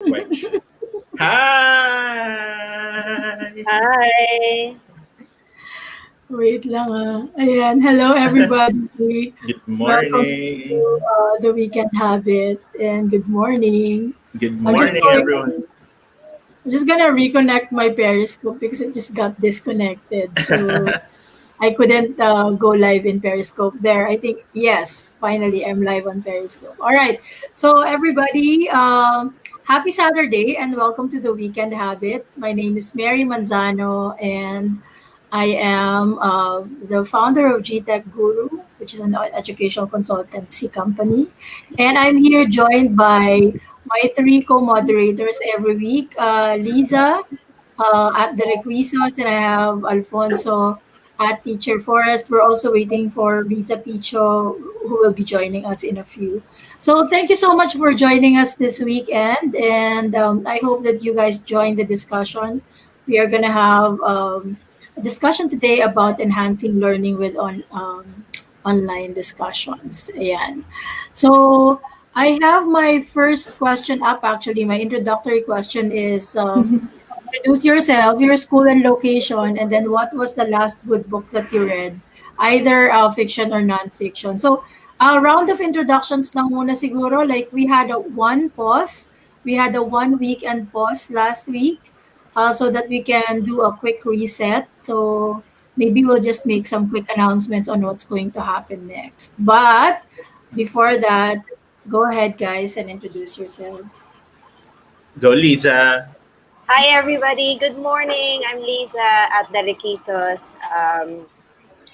Which Hi! Hi. Wait lang Ayan, hello everybody. Good Welcome to morning. the Weekend Habit and good morning. Good I'm just morning, going, everyone. I'm just gonna reconnect my Periscope because it just got disconnected. So I couldn't go live in Periscope there. I think, yes, finally I'm live on Periscope. All right. So, everybody, happy Saturday and welcome to the Weekend Habit. My name is Mary Manzano and I am the founder of GTech Guru, which is an educational consultancy company. And I'm here joined by my three co moderators every week Lisa at the Requisos, and I have Alfonso at Teacher Forest. We're also waiting for Riza Picho, who will be joining us in a few. So thank you so much for joining us this weekend, and I hope that you guys join the discussion. We are gonna have a discussion today about enhancing learning with online discussions. Ayan. So I have my first question up. Actually, my introductory question is. Introduce yourself, your school and location, and then what was the last good book that you read, either fiction or non-fiction. So, a round of introductions lang muna siguro. Like we had a one pause, we had a 1 weekend pause last week, so that we can do a quick reset. So maybe we'll just make some quick announcements on what's going to happen next. But before that, go ahead, guys, and introduce yourselves. Go, Lisa. Hi, everybody. Good morning. I'm Lisa at the Requisos.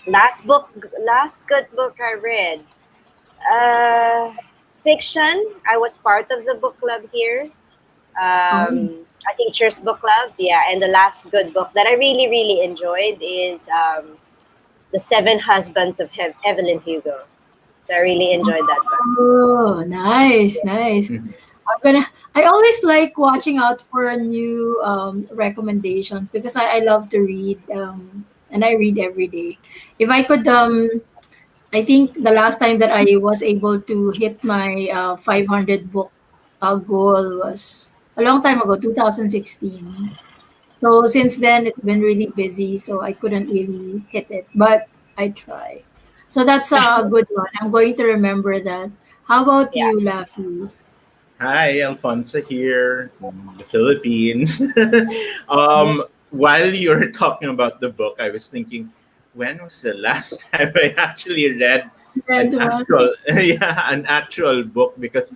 Last good book I read. Uh, Fiction. I was part of the book club here. Oh, A teacher's book club. Yeah, and the last good book that I really, really enjoyed is The Seven Husbands of Evelyn Hugo. So I really enjoyed that one. oh, nice, nice. Mhm. I'm gonna. I always like watching out for new recommendations because I love to read and I read every day. If I could, I think the last time that I was able to hit my 500 book goal was a long time ago, 2016. So since then, it's been really busy, so I couldn't really hit it, but I try. So that's a good one. I'm going to remember that. How about Yeah. you, Laffy? Hi, Alfonso here, from the Philippines. While you were talking about the book, I was thinking, when was the last time I actually read an Red one. actual, yeah, an actual book? Because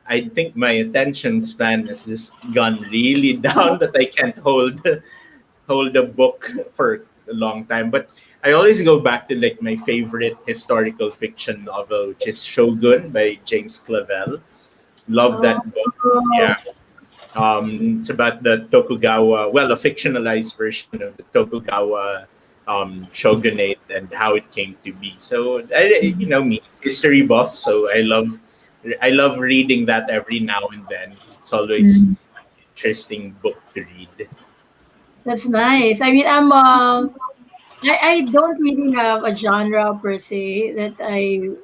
I think my attention span has just gone really down that I can't hold a book for a long time. But I always go back to like my favorite historical fiction novel, which is Shogun by James Clavell. Love that book. Oh, Yeah. It's about the Tokugawa, well, a fictionalized version of the Tokugawa shogunate and how it came to be. So, you know me, history buff. So I love reading that every now and then. It's always mm, interesting book to read. that's nice. I mean, I don't really have a genre per se I'm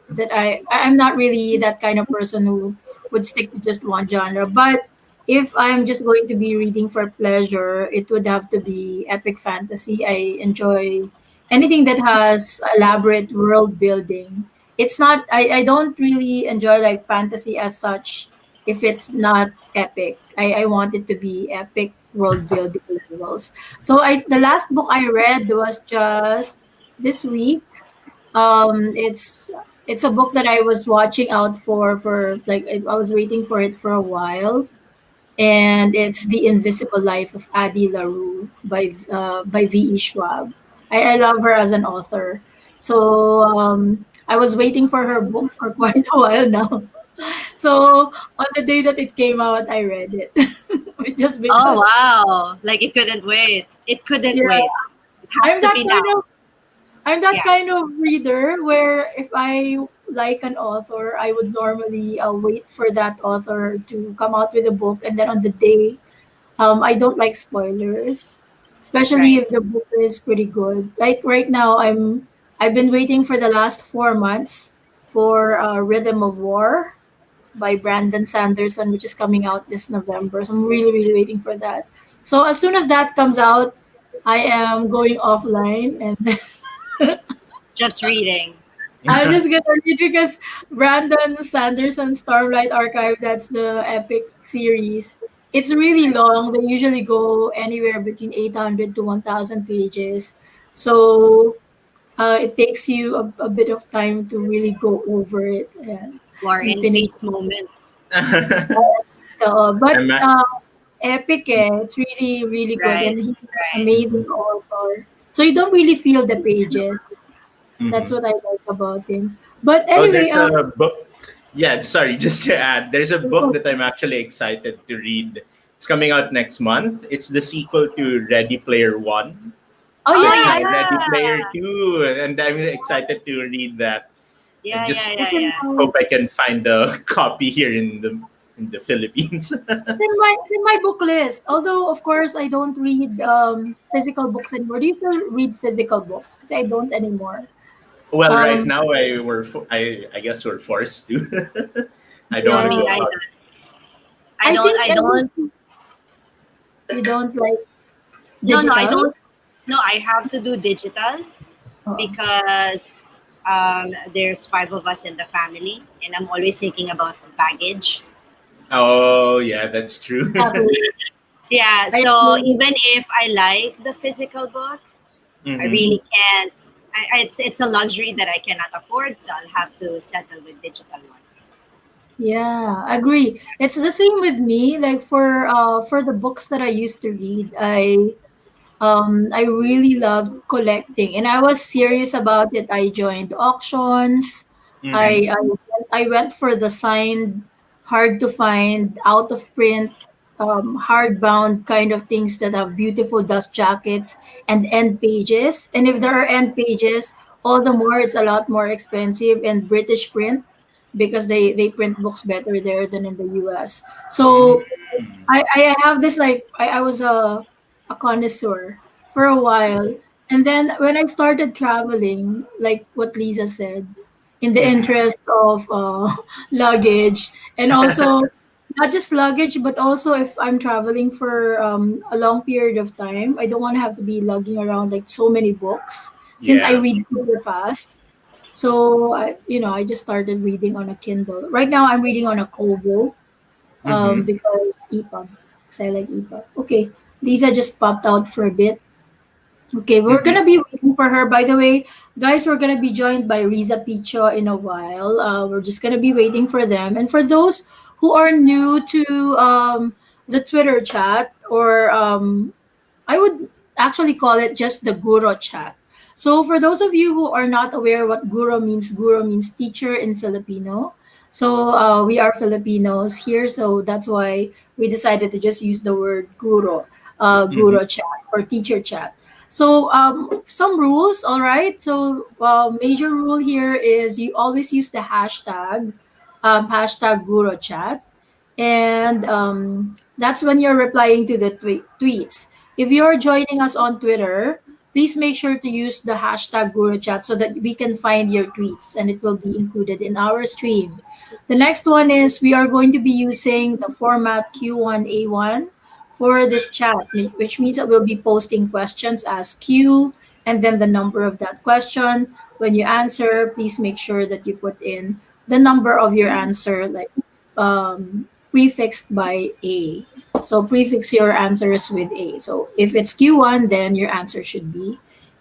not really that kind of person who would stick to just one genre. But if I'm just going to be reading for pleasure, it would have to be epic fantasy. I enjoy anything that has elaborate world building. It's not I don't really enjoy like fantasy as such if it's not epic. I want it to be epic world building levels. So the last book I read was just this week. It's a book that I was watching out for like I was waiting for it for a while, and it's The Invisible Life of Addie LaRue by V.E. Schwab. I love her as an author, so I was waiting for her book for quite a while now. So on the day that it came out, I read it just Oh, because. wow. Like it couldn't wait. It couldn't Yeah, wait. It has I'm to that be kind now. of I'm that Yeah. kind of reader where if I like an author, I would normally wait for that author to come out with a book, and then on the day, I don't like spoilers, especially Right. if the book is pretty good. Like right now, I've been waiting for the last 4 months for Rhythm of War. by Brandon Sanderson, which is coming out this November. So I'm really, really waiting for that. So as soon as that comes out, I am going offline and Just reading. I'm just gonna read because Brandon Sanderson Stormlight Archive, that's the epic series. It's really long. They usually go anywhere between 800 to 1,000 pages. So it takes you a bit of time to really go over it War and and finish. Peace moment. So, but I'm epic, eh? It's really, really good. Right, And he's an right. amazing author. So you don't really feel the pages. That's Mhm. what I like about him. But Oh, anyway, there's a book. Yeah, sorry, just to add, there's a book that I'm actually excited to read. It's coming out next month. It's the sequel to Ready Player One. oh So Oh yeah, it's yeah, now I Ready yeah, Player Two, and I'm excited to read that. I yeah, yeah, just yeah, it's in yeah. my hope I can find a copy here in the Philippines. it's in my book list. Although of course I don't read physical books anymore. Do you still read physical books? Because I don't anymore. Well, right Um, now I guess we're forced to. I don't No, want to me go yeah, out. either. I I don't. think I don't. you don't like No, no, I digital. don't. No, I have to do digital Oh. because there's five of us in the family, and I'm always thinking about baggage. Oh yeah, that's true. Agree. Yeah, I so agree. even if I like the physical book, I Hmm. Mm. really can't. It's a luxury that I cannot afford, so I'll have to settle with digital ones. Yeah, agree. It's the same with me. Like for the books that I used to read, I really loved collecting, and I was serious about it. I joined auctions. Hmm. I went for the signed, hard to find, out of print, hardbound kind of things that have beautiful dust jackets and end pages. And if there are end pages, all the more it's a lot more expensive and British print because they print books better there than in the US. So I have this like I was a connoisseur for a while. And then when I started traveling, like what Lisa said, in the interest of luggage and also not just luggage, but also if I'm traveling for a long period of time, I don't want to have to be lugging around like so many books since I Yeah. read super fast. So I just started reading on a Kindle. Right now, I'm reading on a Kobo Hmm. because EPUB, because I like EPUB. Okay, Lisa just popped out for a bit. Okay, we're Hmm. gonna be waiting for her. By the way, guys, we're gonna be joined by Riza Picho in a while. We're just gonna be waiting for them. And for those who are new to the Twitter chat, or I would actually call it just the Guro chat. So for those of you who are not aware what Guro means teacher in Filipino. So we are Filipinos here, so that's why we decided to just use the word Hmm. Guro chat or teacher chat. So some rules, all right. So major rule here is you always use the hashtag Guro chat, and that's when you're replying to the tweets. If you're joining us on Twitter, please make sure to use the hashtag GuruChat so that we can find your tweets and it will be included in our stream. The next one is we are going to be using the format Q1A1 for this chat, which means that we'll be posting questions as Q and then the number of that question. When you answer, please make sure that you put in the number of your answer, like prefixed by A. So prefix your answers with A. So if it's Q1, then your answer should be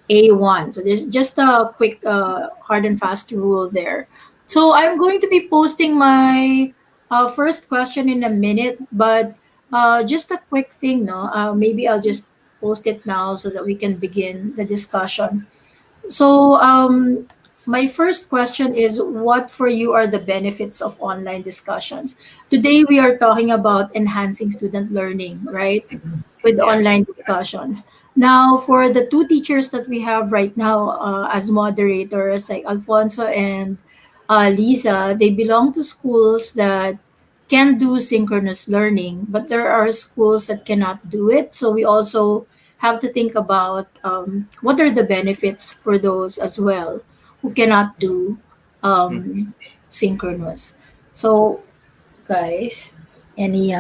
A1. So there's just a quick hard and fast rule there. So I'm going to be posting my first question in a minute, but just a quick thing, no? Maybe I'll just post it now so that we can begin the discussion. So, my first question is what for you are the benefits of online discussions? Today, we are talking about enhancing student learning, right? With Yeah. online discussions. Now, for the two teachers that we have right now as moderators, like Alfonso and Lisa, they belong to schools that can do synchronous learning, but there are schools that cannot do it. So we also have to think about what are the benefits for those as well who cannot do Mhm. synchronous. So guys? Any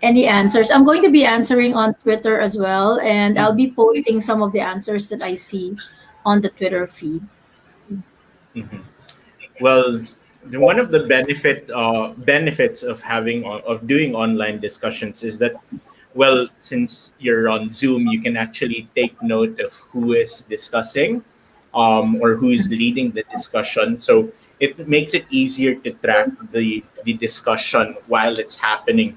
any answers? I'm going to be answering on Twitter as well, and I'll Mhm. be posting some of the answers that I see on the Twitter feed. Mhm. Well, one of the benefits of of doing online discussions is that, well, since you're on Zoom, you can actually take note of who is discussing, or who is leading the discussion. So it makes it easier to track the discussion while it's happening.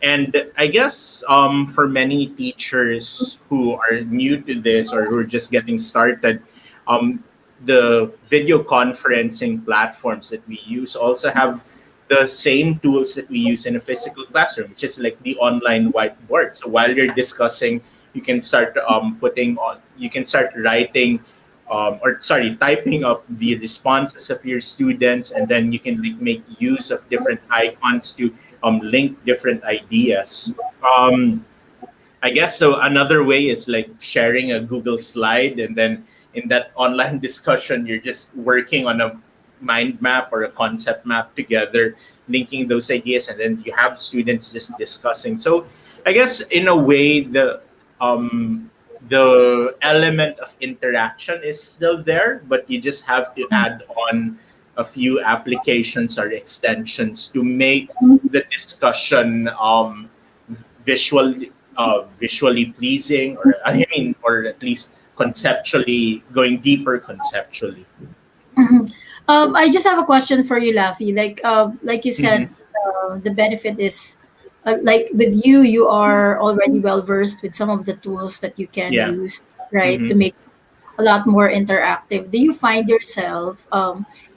And I guess, for many teachers who are new to this or who are just getting started, um, the video conferencing platforms that we use also have the same tools that we use in a physical classroom, which is like the online whiteboard. So while you're discussing, you can start you can start writing, or sorry, typing up the responses of your students, and then you can like make use of different icons to link different ideas. I guess so. Another way is like sharing a Google slide, and then in that online discussion, you're just working on a mind map or a concept map together, linking those ideas, and then you have students just discussing. So, I guess in a way, um, the element of interaction is still there, but you just have to add on a few applications or extensions to make the discussion visual visually pleasing, or I mean, or at least conceptually, going deeper conceptually. Mhm. I just have a question for you, Laffy. Like you Hmm. said, the benefit is like with you, you are already well versed with some of the tools that you can Yeah. use, right, Hmm. to make a lot more interactive. Do you find yourself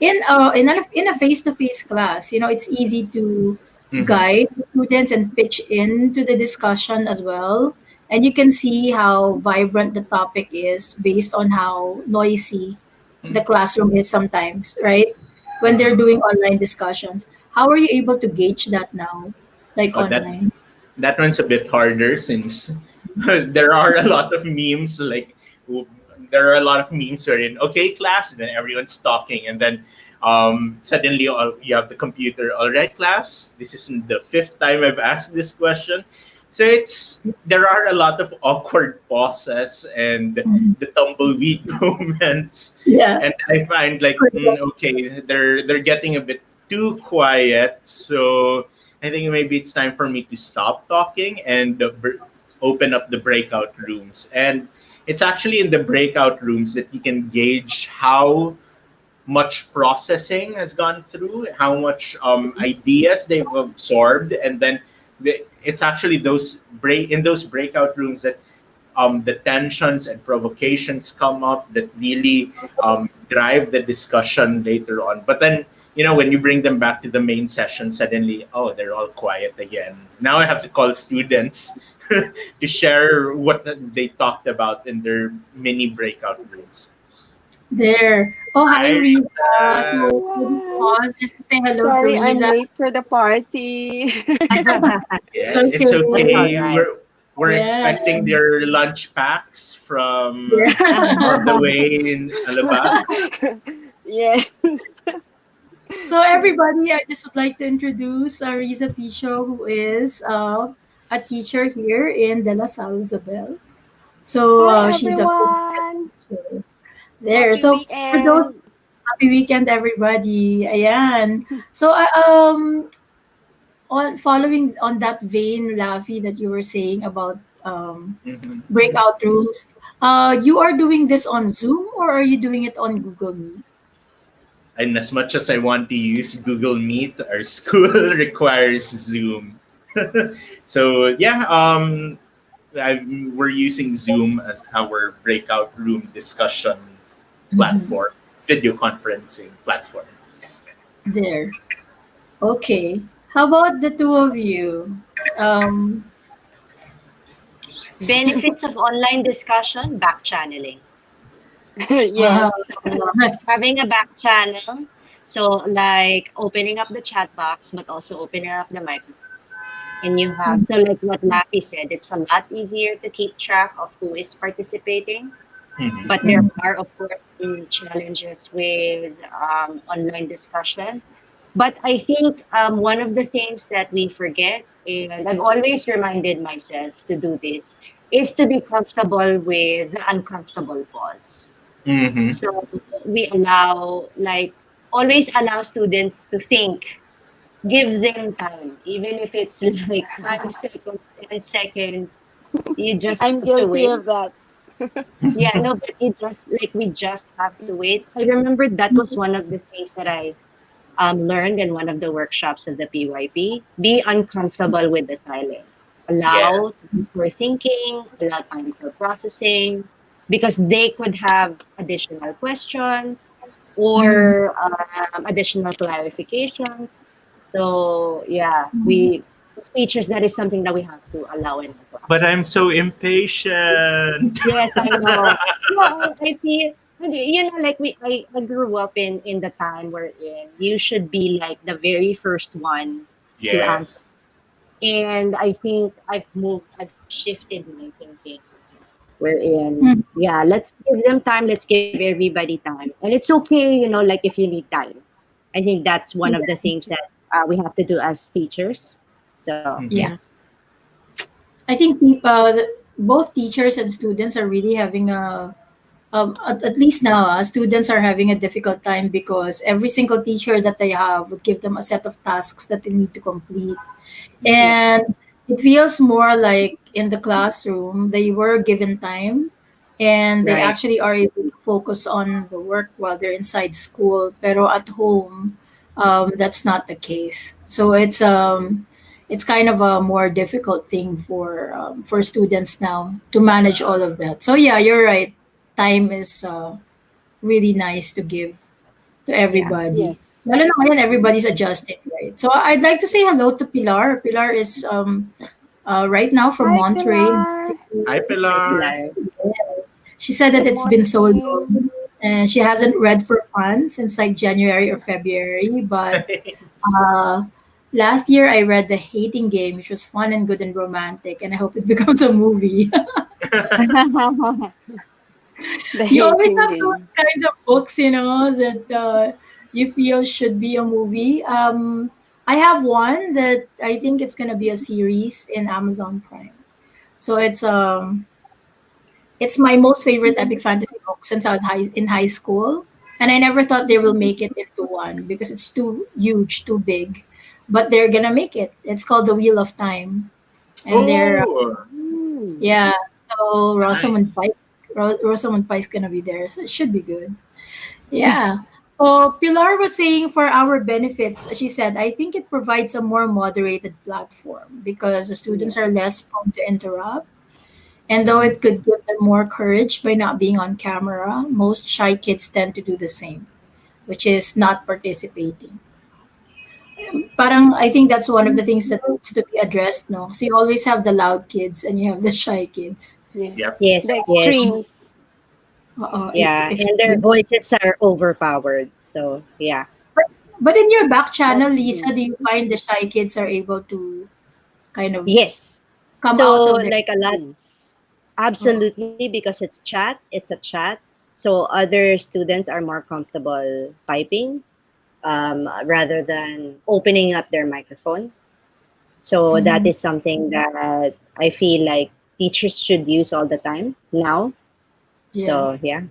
in a face to face class? You know, it's easy to Hmm. guide students and pitch into the discussion as well, and you can see how vibrant the topic is based on how noisy the classroom is sometimes, right? When they're Hmm. doing online discussions, how are you able to gauge that now, like That online? that one's a bit harder since there are a lot of memes like w- there are a lot of memes wherein, okay, class, and then everyone's talking, and then suddenly you have the computer, all right, class, this is the fifth time I've asked this question. So there are a lot of awkward pauses and Mhm. the tumbleweed moments, Yeah. and I find like, okay, they're getting a bit too quiet. So I think maybe it's time for me to stop talking and open up the breakout rooms. And it's actually in the breakout rooms that you can gauge how much processing has gone through, how much ideas they've absorbed, and then it's actually in those breakout rooms that the tensions and provocations come up that really drive the discussion later on. But then, when you bring them back to the main session, suddenly, oh, they're all quiet again. Now I have to call students to share what they talked about in their mini breakout rooms. There. Oh, hi, Hi, Riza. Risa. So, for this Wow. pause, just to say hello to Sorry, I'm Riza. late for the party. Yeah, it's Okay. That's all okay. right. We're Yeah. expecting their lunch packs Yeah. from the way in Alabang. Yes. So, everybody, I just would like to introduce Riza Picho, who is a teacher here in De La Salle, Isabel. So, Hi, she's a physical everyone. teacher there. Happy So, for those, weekend. happy weekend, everybody. Ayan. So, on following on that vein, Lavi, that you were saying about Mhm. breakout rooms, you are doing this on Zoom or are you doing it on Google Meet? And as much as I want to use Google Meet, our school requires Zoom. So yeah, we're using Zoom as our breakout room discussion Mhm. platform, video conferencing platform. There. Okay. How about the two of you? Um, Benefits of online discussion, back channeling. wow. Yes. Having a back channel, so like opening up the chat box, but also opening up the microphone. And you have, so like what Lappy said, it's a lot easier to keep track of who is participating. But Mhm. there Mhm. are, of course, some challenges with online discussion. But I think one of the things that we forget, and I've always reminded myself to do this, is to be comfortable with the uncomfortable pause. Mm-hmm. So we allow, like, always allow students to think, give them time, even if it's like 5 seconds, 10 seconds, you just I'm have to guilty wait. of that. Yeah, no, but you just like we just have to wait. I remember that was one of the things that I learned in one of the workshops of the PYP. Be uncomfortable with the silence. Yeah. Allow time for thinking, allow time for processing, because they could have additional questions Mm. or additional clarifications. So yeah, we as teachers, that is something that we have to allow in our But classroom. I'm so impatient. Yes, I know. No, I feel like I grew up in the time we're in. You should be like the very first one to answer. Yes. And I think I've shifted my thinking wherein, Mm. yeah, let's give them time, let's give everybody time. And it's okay, like if you need time. I think that's one of the Yeah, things that we have to do as teachers. So, yeah. Mm-hmm. yeah. I think both teachers and students are really having at least now, students are having a difficult time because every single teacher that they have would give them a set of tasks that they need to complete. And Yes. it feels more like in the classroom, they were given time and they Right. actually are able to focus on the work while they're inside school. Pero at home, that's not the case. So it's kind of a more difficult thing for students now to manage all of that. So yeah, you're right. Time is really nice to give to Yeah. everybody. Yes. Lalo na ngayon, everybody's adjusting, right? So I'd like to say hello to Pilar. Pilar is right now from Hi, Monterey, Pilar. Hi, Mexico. Hi, Pilar. Pilar. Yes. She said that Good it's been so morning. long and she hasn't read for fun since like January or February. But uh, last year I read The Hating Game, which was fun and good and romantic, and I hope it becomes a movie. The You always hating have those game. kinds of books, that you feel should be a movie. I have one that I think it's gonna be a series in Amazon Prime. So it's my most favorite epic fantasy book since I was in high school, and I never thought they will make it into one because it's too huge, too big. But they're gonna make it. It's called The Wheel of Time, and they're Oh, Mm. yeah. So Rosamund nice. Pike, Rosamund Pike's gonna be there, so it should be good. Yeah. So Pilar was saying for our benefits, she said, I think it provides a more moderated platform because the students are Yes. less prone to interrupt. And though Mhm. it could give them more courage by not being on camera, most shy kids tend to do the same, which is not participating. Parang I think that's one of the things that needs to be addressed, no? So you always have the loud kids and you have the shy kids. Yep. Yes. The Yes, yes. extremes. It's Yeah, and their extreme. voices are overpowered. So, yeah. But in your back channel, That's Lisa, true. do you find the shy kids are able to kind of Yes. come out So, of their like a lot, Yes. uh, absolutely, because it's a chat. So, other students are more comfortable typing rather than opening up their microphone. So, that mm, is something that I feel like teachers should use all the time now. yeah. So, yeah.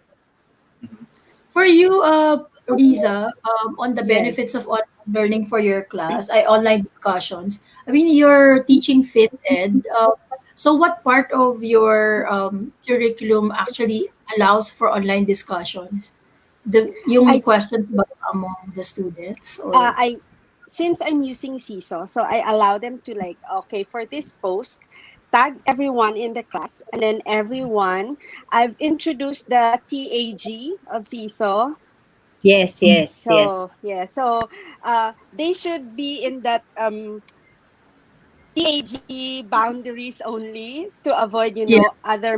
Mhm. For you, Riza, on the benefits Yes. of online learning for your class, online discussions. I mean, you're teaching phys ed. So what part of your curriculum actually allows for online discussions? Yung I questions ba among the students or I since I'm using CISO, so I allow them to like, okay, for this post, tag everyone in the class, and then everyone. I've introduced the TAG of CISO. Yes, Mm, yes, yes. So yeah, so they should be in that TAG boundaries only to avoid, yeah. other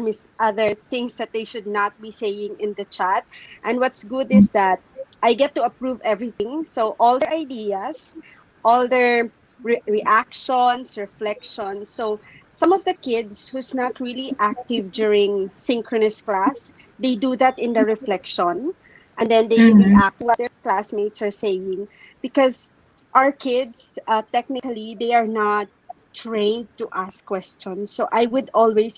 things that they should not be saying in the chat. And what's good is that I get to approve everything. So all their ideas, all their reactions, reflections. So some of the kids who's not really active during synchronous class, they do that in the reflection, and then they Mm, react to what their classmates are saying, because our kids, technically they are not trained to ask questions, so I would always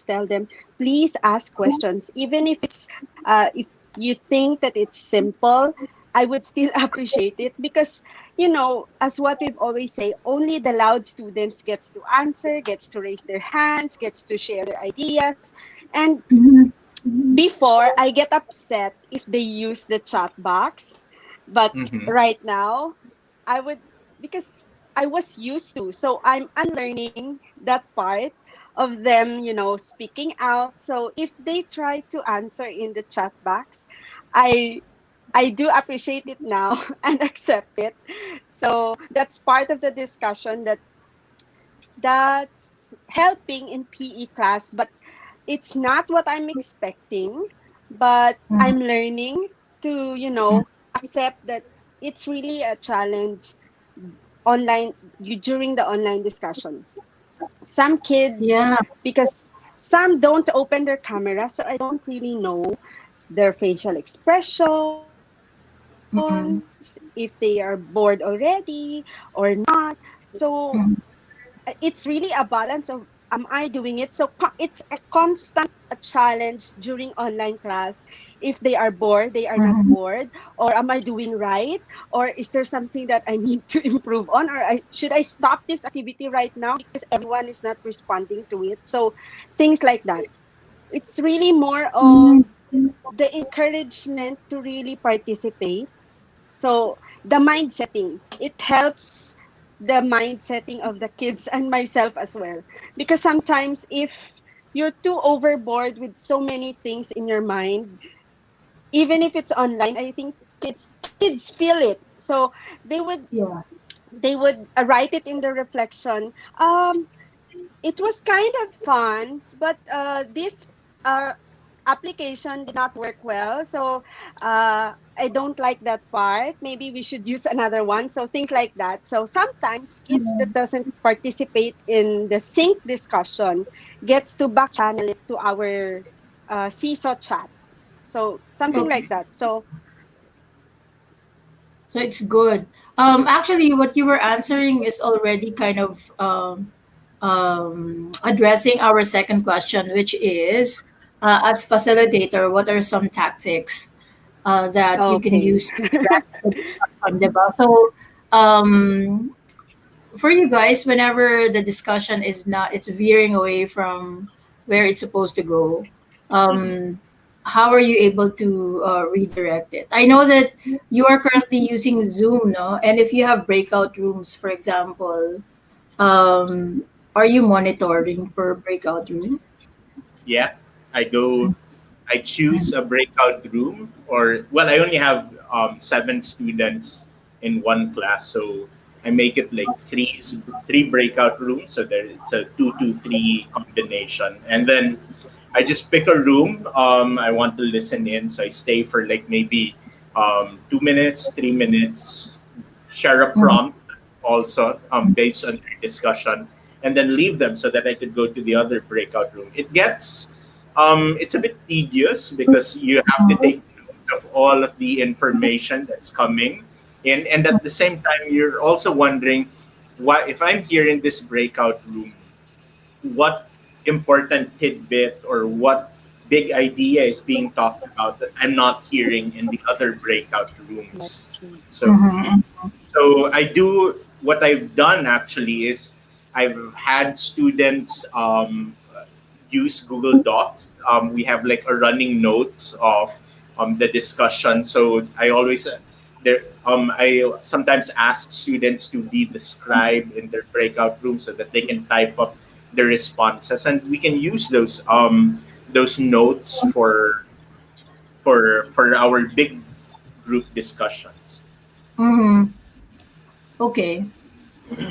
tell them, please ask questions, even if it's if you think that it's simple. I would still appreciate it, because as what we've always say, only the loud students gets to answer, gets to raise their hands, gets to share their ideas. And Mhm. before, I get upset if they use the chat box, but Mm-hmm. right now I would, because I was used to. So I'm unlearning that part of them, speaking out. So if they try to answer in the chat box, I I do appreciate it now and accept it. So that's part of the discussion, that's helping in PE class, but it's not what I'm expecting, but I'm learning to, accept that it's really a challenge online, during the online discussion. Some kids, Yeah. because some don't open their camera, so I don't really know their facial expressions, if they are bored already or not. So it's really a balance of, am I doing it? So it's a constant challenge during online class. If they are bored, they are not bored, or am I doing right, or is there something that I need to improve on, or should I stop this activity right now because everyone is not responding to it? So things like that. It's really more of the encouragement to really participate. So the mind setting, it helps the mind setting of the kids and myself as well. Because sometimes if you're too overboard with so many things in your mind, even if it's online, I think kids feel it. So they would Yeah. they would write it in the reflection. It was kind of fun, but this uh, application did not work well. So I don't like that part. Maybe we should use another one. So things like that. So sometimes kids that doesn't participate in the sync discussion gets to back channel it to our seesaw chat. So something like Okay. that. So So it's good. Actually, what you were answering is already kind of addressing our second question, which is, as facilitator, what are some tactics that you can okay. use to direct the discussion, diba? So, um, for you guys, whenever the discussion is not, it's veering away from where it's supposed to go, um, how are you able to redirect it? I know that you are currently using Zoom, no? And if you have breakout rooms, for example, um, are you monitoring for breakout room? Yeah, I go. I choose a breakout room, or well, I only have 7 students in one class, so I make it like three breakout rooms, so there it's a 2-2-3 combination, and then I just pick a room I want to listen in, so I stay for like maybe 2 minutes, 3 minutes, share a Mhm. prompt also based on their discussion, and then leave them so that I could go to the other breakout room. It's a bit tedious because you have to take note of all of the information that's coming in, and at the same time, you're also wondering, why if I'm here in this breakout room, what important tidbit or what big idea is being talked about that I'm not hearing in the other breakout rooms. That's true. So Mhm. so I do what I've done actually is I've had students use Google Docs. We have like a running notes of the discussion. So I always there I sometimes ask students to be the scribe in their breakout room so that they can type up the responses, and we can use those notes for our big group discussions. Mhm. Okay.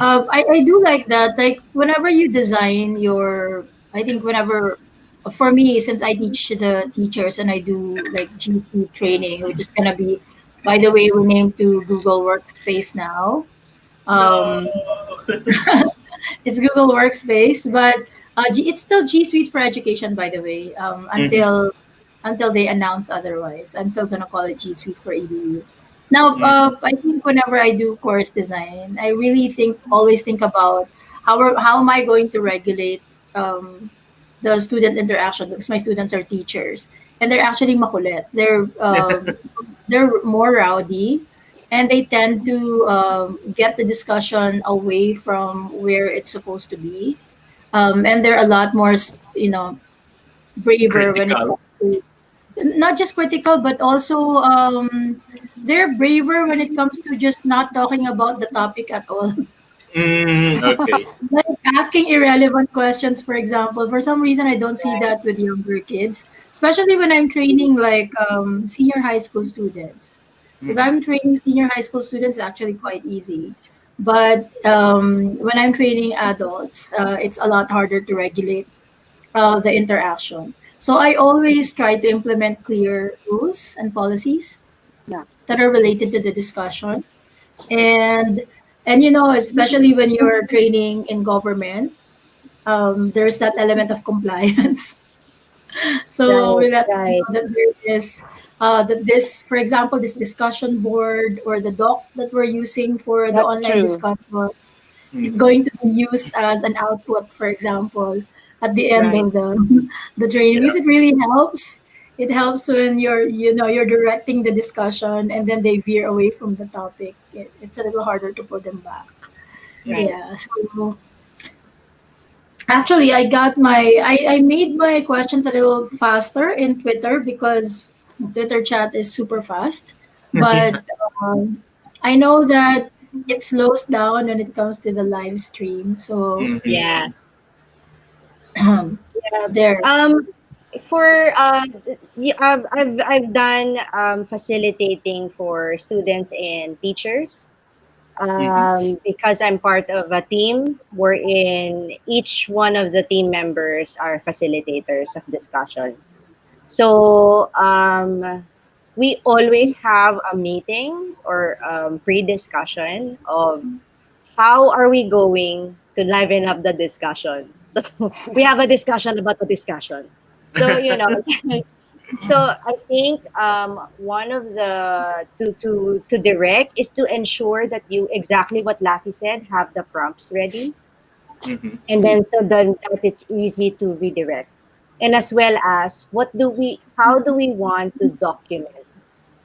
I do like that. Like whenever you design your, I think whenever, for me, since I teach the teachers and I do like GP training, which is gonna be, by the way, renamed to Google Workspace now. Um, No. it's Google Workspace, but it's still G Suite for Education, by the way. Mhm. Until they announce otherwise, I'm still gonna call it G Suite for EDU. Now, Mm. I think whenever I do course design, I really always think about how am I going to regulate um, the student interaction, because my students are teachers and they're actually makulit. They're more rowdy, and they tend to get the discussion away from where it's supposed to be. And they're a lot more, braver when it Critical. comes to not just critical, but also they're braver when it comes to just not talking about the topic at all. Okay. Like asking irrelevant questions, for example. For some reason, I don't see that with younger kids, especially when I'm training like senior high school students. If Mhm. I'm training senior high school students, it's actually quite easy. But when I'm training adults, it's a lot harder to regulate the interaction. So I always try to implement clear rules and policies Yeah. that are related to the discussion. And especially when you're training in government, there's that element of compliance. So Right, we let them right. know that there is that this, for example, this discussion board or the doc that we're using for the That's online true. discussion is Mhm. going to be used as an output, for example, at the end Right. of the the training. Yeah. Because it really helps. It helps when you're directing the discussion and then they veer away from the topic. It's a little harder to pull them back. Mhm. Right. Yeah. So actually, I made my questions a little faster in Twitter because Twitter chat is super fast. But Yeah. um, I know that it slows down when it comes to the live stream. So Yeah. Mhm. Yeah. there. Um, for I've done facilitating for students and teachers, Mhm. because I'm part of a team wherein each one of the team members are facilitators of discussions. So we always have a meeting or pre-discussion of how are we going to liven up the discussion. So we have a discussion about the discussion. So so I think one of the to direct is to ensure that you exactly what Laffy said, have the prompts ready, Mhm. and then so then that it's easy to redirect, and as well as how do we want to document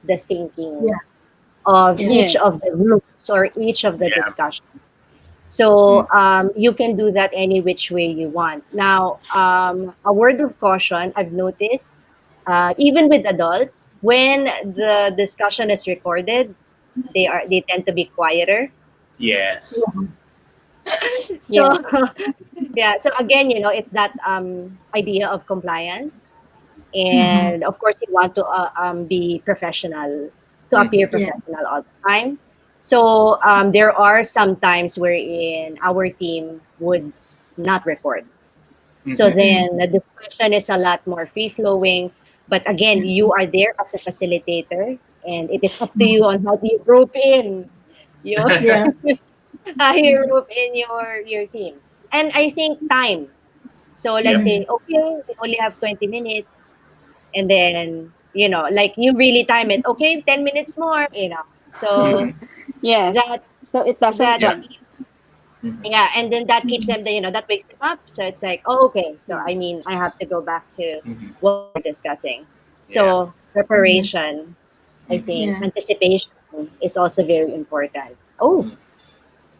the Yeah. thinking of Yeah. each of the Yes. groups or each of the Yeah. discussions. So Mhm. you can do that any which way you want. Now, a word of caution, I've noticed, even with adults, when the discussion is recorded, they tend to be quieter. Yes. So Yes. yeah, so again, it's that idea of compliance, Mhm. and of course you want to be professional, to appear Mhm. Yeah. professional all the time. So there are some times wherein our team would not record, so Mhm. Mm-mm. then the discussion is a lot more free flowing, but again you are there as a facilitator, and it is up to you on how do you group in your Yeah. how you group in your team. And I think time, so let's Yep. say, Mhm. okay, we only have 20 minutes, and then like you really time it, okay, 10 minutes more, so Mhm. Yes. that So it doesn't that Yeah. drag. Mhm. yeah, and then that keeps them, that wakes them up, so it's like, oh, okay, so I mean Yes. I have to go back to Mhm. what we're discussing. Yeah. So Mhm. preparation, I Mhm. think Yeah. anticipation is also very important. Oh, Mhm.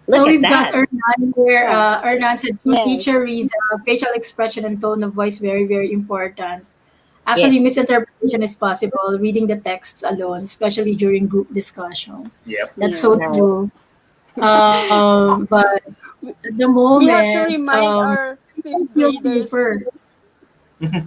look So at we've got that. Ernan where Yeah. Ernan said teacher Yes. reads facial expression and tone of voice very, very important. Actually, Yes. misinterpretation is possible reading the texts alone, especially during group discussion. Yep. That's so Yes. Right. true. But We at the we have to moment, remind our fifth I feel graders. safer. Mhm.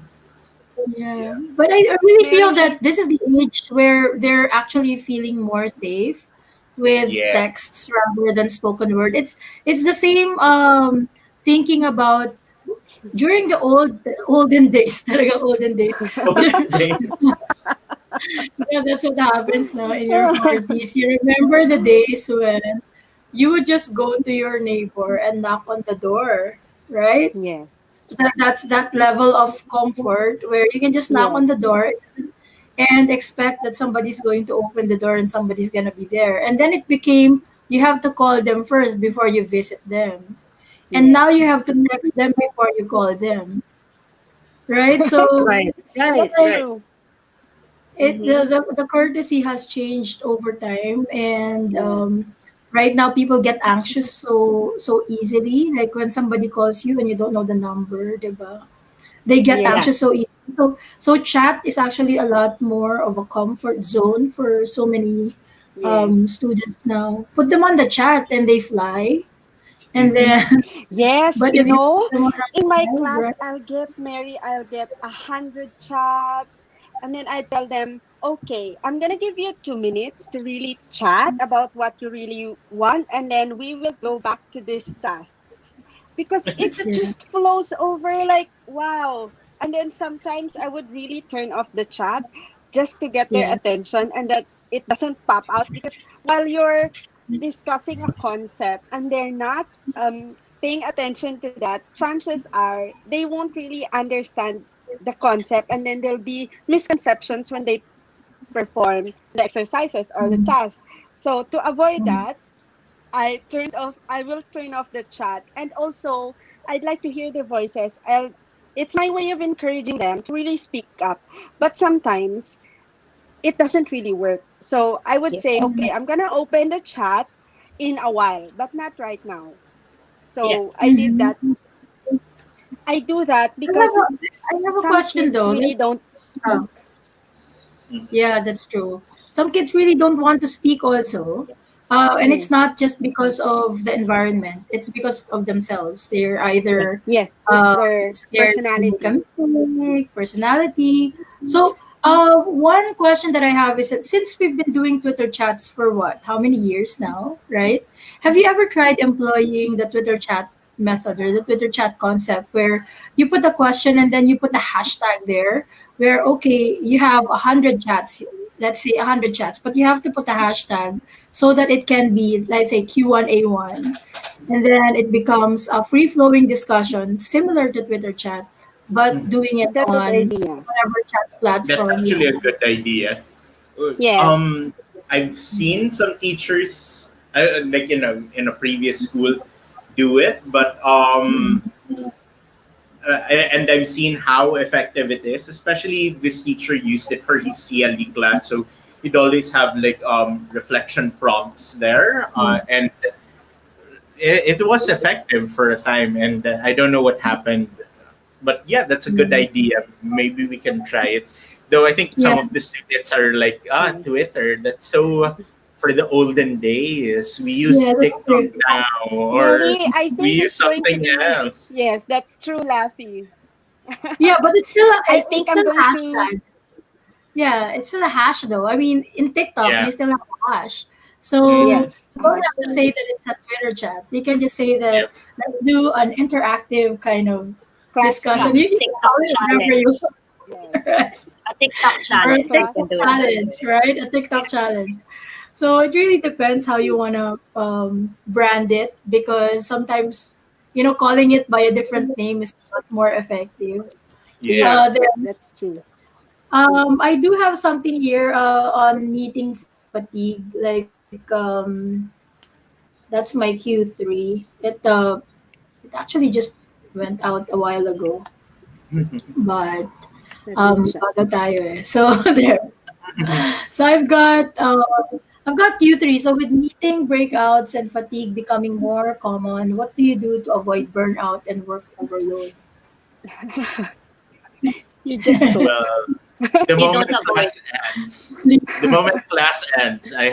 Yeah, Yeah. but I really feel Mary. that this is the age where they're actually feeling more safe with Yeah. texts rather than spoken word. It's the same Yes. thinking about during the olden days, talaga olden days. Olden days. Yeah, that's what happens now in your 40s. You remember the days when you would just go to your neighbor and knock on the door, right? Yes. That's that level of comfort where you can just knock on the Yes. door. and expect that somebody's going to open the door and somebody's going to be there. And then it became you have to call them first before you visit them. And now you have to Yes. text them before you call them. Right? So Right, right, That's like, right. true. it Mm-hmm. the courtesy has changed over time, and Yes. right now people get anxious so easily, like when somebody calls you and you don't know the number, diba? They get Yeah, anxious so easily. So chat is actually a lot more of a comfort zone for so many Yes. students now. Put them on the chat and they fly, and Mhm. then Yes, but if you put them on in my a live, class, right? I'll get 100 chats, and then I tell them, okay, I'm gonna give you 2 minutes to really chat about what you really want, and then we will go back to this task because it Yeah, just flows over like wow. And then sometimes I would really turn off the chat just to get their yeah. attention, and that it doesn't pop out because while you're discussing a concept and they're not paying attention to that, chances are they won't really understand the concept, and then there'll be misconceptions when they perform the exercises or the Mm, tasks. So to avoid mm, that, I will turn off the chat, and also I'd like to hear their voices. It's my way of encouraging them to really speak up. But sometimes it doesn't really work. So I would yeah, say, mm, okay, I'm gonna open the chat in a while, but not right now. yeah. So mhm. I do that I have because a, I have a some question kids though. really don't Uh, speak. Mhm. Yeah, that's true. Some kids really don't want to speak also. And it's not Yes. just because of the environment, it's because of themselves. They're either Yes, it's their scared to make personality. a mistake, personality. So, one question that I have is that since we've been doing Twitter chats for what, how many years now, right? Have you ever tried employing the Twitter chat method or the Twitter chat concept where you put a question and then you put a hashtag there where okay you have 100 chats, let's say 100 chats, but you have to put a hashtag so that it can be, let's say, Q1A1, and then it becomes a free flowing discussion similar to Twitter chat but Mhm. doing it That's a good on idea. whatever chat That's platform you actually a have. good idea. Yes. I've seen some teachers, like in a previous school, do it, but and I've seen how effective it is. Especially this teacher used it for his CLE class, so he'd always have like reflection prompts there, and it was effective for a time. And I don't know what happened, but yeah, that's a good Mm. idea. Maybe we can try it. Though I think Yeah, some of the students are like, Yes. Twitter, that's so for the olden days. We yeah, use that's TikTok true. now, or Mary, I we think use it's going to something be else. yes, that's true, Laffy. Yeah, but it's still I think it's I'm still a going to hashtag. Yeah, it's still a hash though. I mean, in TikTok, Yeah. you still have a hash. So Hmm. yes, you a don't have to hashtag. say that it's a Twitter chat. You can just say Yeah. that let's do an interactive kind of Class discussion. chat. You can TikTok call it whatever you challenge. want, Yes. right? A TikTok Or a challenge. You Class can TikTok do it. chat. challenge, right? A TikTok challenge. So it really depends how you wanna brand it, because sometimes calling it by a different name is a lot more effective. Yeah. Yes, There that's true. I do have something here on meeting fatigue. That's my Q3. It actually just went out a while ago, but Let me check. bago tayo eh. So there. So I've got Q3. So with meeting breakouts and fatigue becoming more common, what do you do to avoid burnout and work overload? You just don't. Well, the You don't moment avoid. class ends, I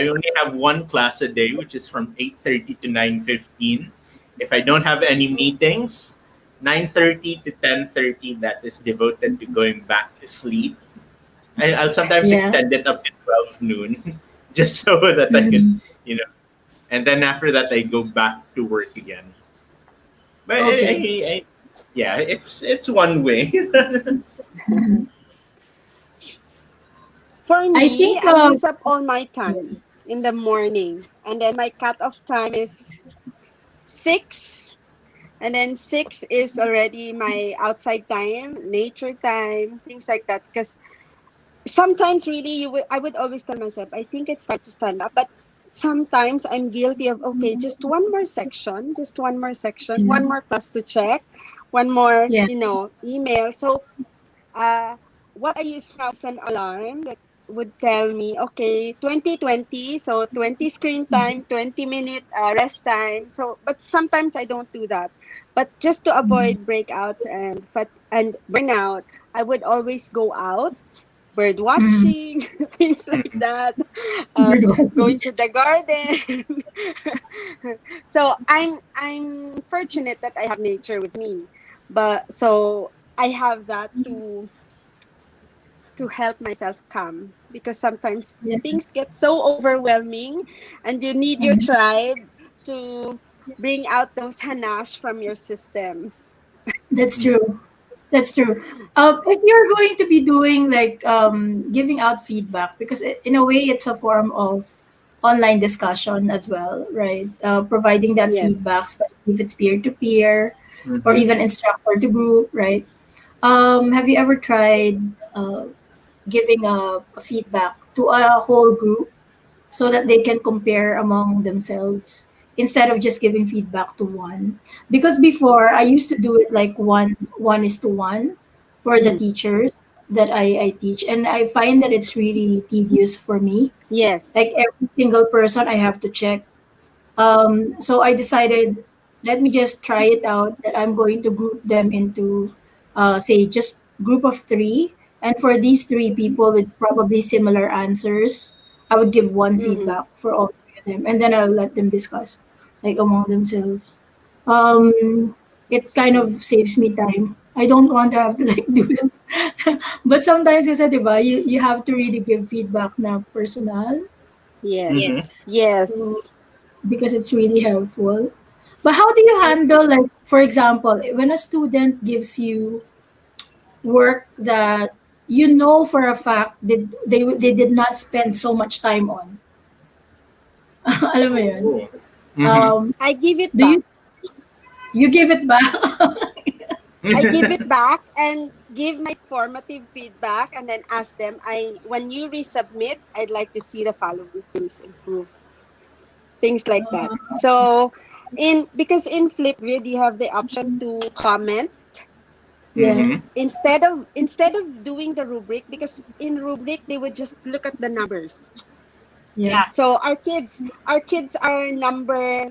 only have one class a day, which is from 8:30 to 9:15. If I don't have any meetings, 9:30 to 10:30, that is devoted to going back to sleep. I'll sometimes Yeah. extend it up to 12 noon, just so that I could, Mhm. you know. And then after that, I go back to work again. But Okay. yeah, it's one way. Mhm. For I me, think I use up all my time in the morning, and then my cutoff time is 6. And then 6 is already my outside time, nature time, things like that. Because sometimes really I would always tell myself, I think it's time to stand up, but sometimes I'm guilty of, okay, just one more section, just one more section, Yeah. one more class to check, one more, Yeah. email. So what I use now is an alarm that would tell me, okay, 2020, so 20 screen time, 20-minute rest time. So, but sometimes I don't do that. But just to Mhm. avoid breakouts and burnout, I would always go out, bird Mhm. watching, things like Mhm. that, uh, Bird watching. going to the garden. So I'm fortunate that I have nature with me, but so I have that to help myself calm, because sometimes Yeah. things get so overwhelming and you need your Mhm. tribe to bring out those hanash from your system. That's Mhm. true. That's true. If you're going to be doing like giving out feedback, because in a way it's a form of online discussion as well, right? Providing that Yes. feedback, especially if it's peer to peer or Mhm. even instructor to group, right? Have you ever tried giving a feedback to a whole group so that they can compare among themselves instead of just giving feedback to one? Because before I used to do it like one is to one for the Mm. teachers that I teach, and I find that it's really tedious for me. Yes. Like every single person I have to check. So I decided, let me just try it out that I'm going to group them into, say, just group of three. And for these three people with probably similar answers, I would give one Mm-hmm. feedback for all three of them. And then I'll let them discuss, like among themselves. Um, it It's kind true. of saves me time. I don't want to have to like do it. But sometimes kasi, diba, you have to really give feedback na personal. Mhm. Yes. Yes. So Yes. because it's really helpful. But how do you I handle, like, for example, when a student gives you work that you know for a fact that they did not spend so much time on? Alam mo yun? Oh. Mhm. Um, I give it do back. you give it back? I give it back and give my formative feedback and then ask them, I when you resubmit, I'd like to see the following things improve. Things like that. So in because in Flipgrid you have the option to comment Yes. Mhm. instead of doing the rubric, because in rubric they would just look at the numbers. Yeah. Yeah. So our kids are number,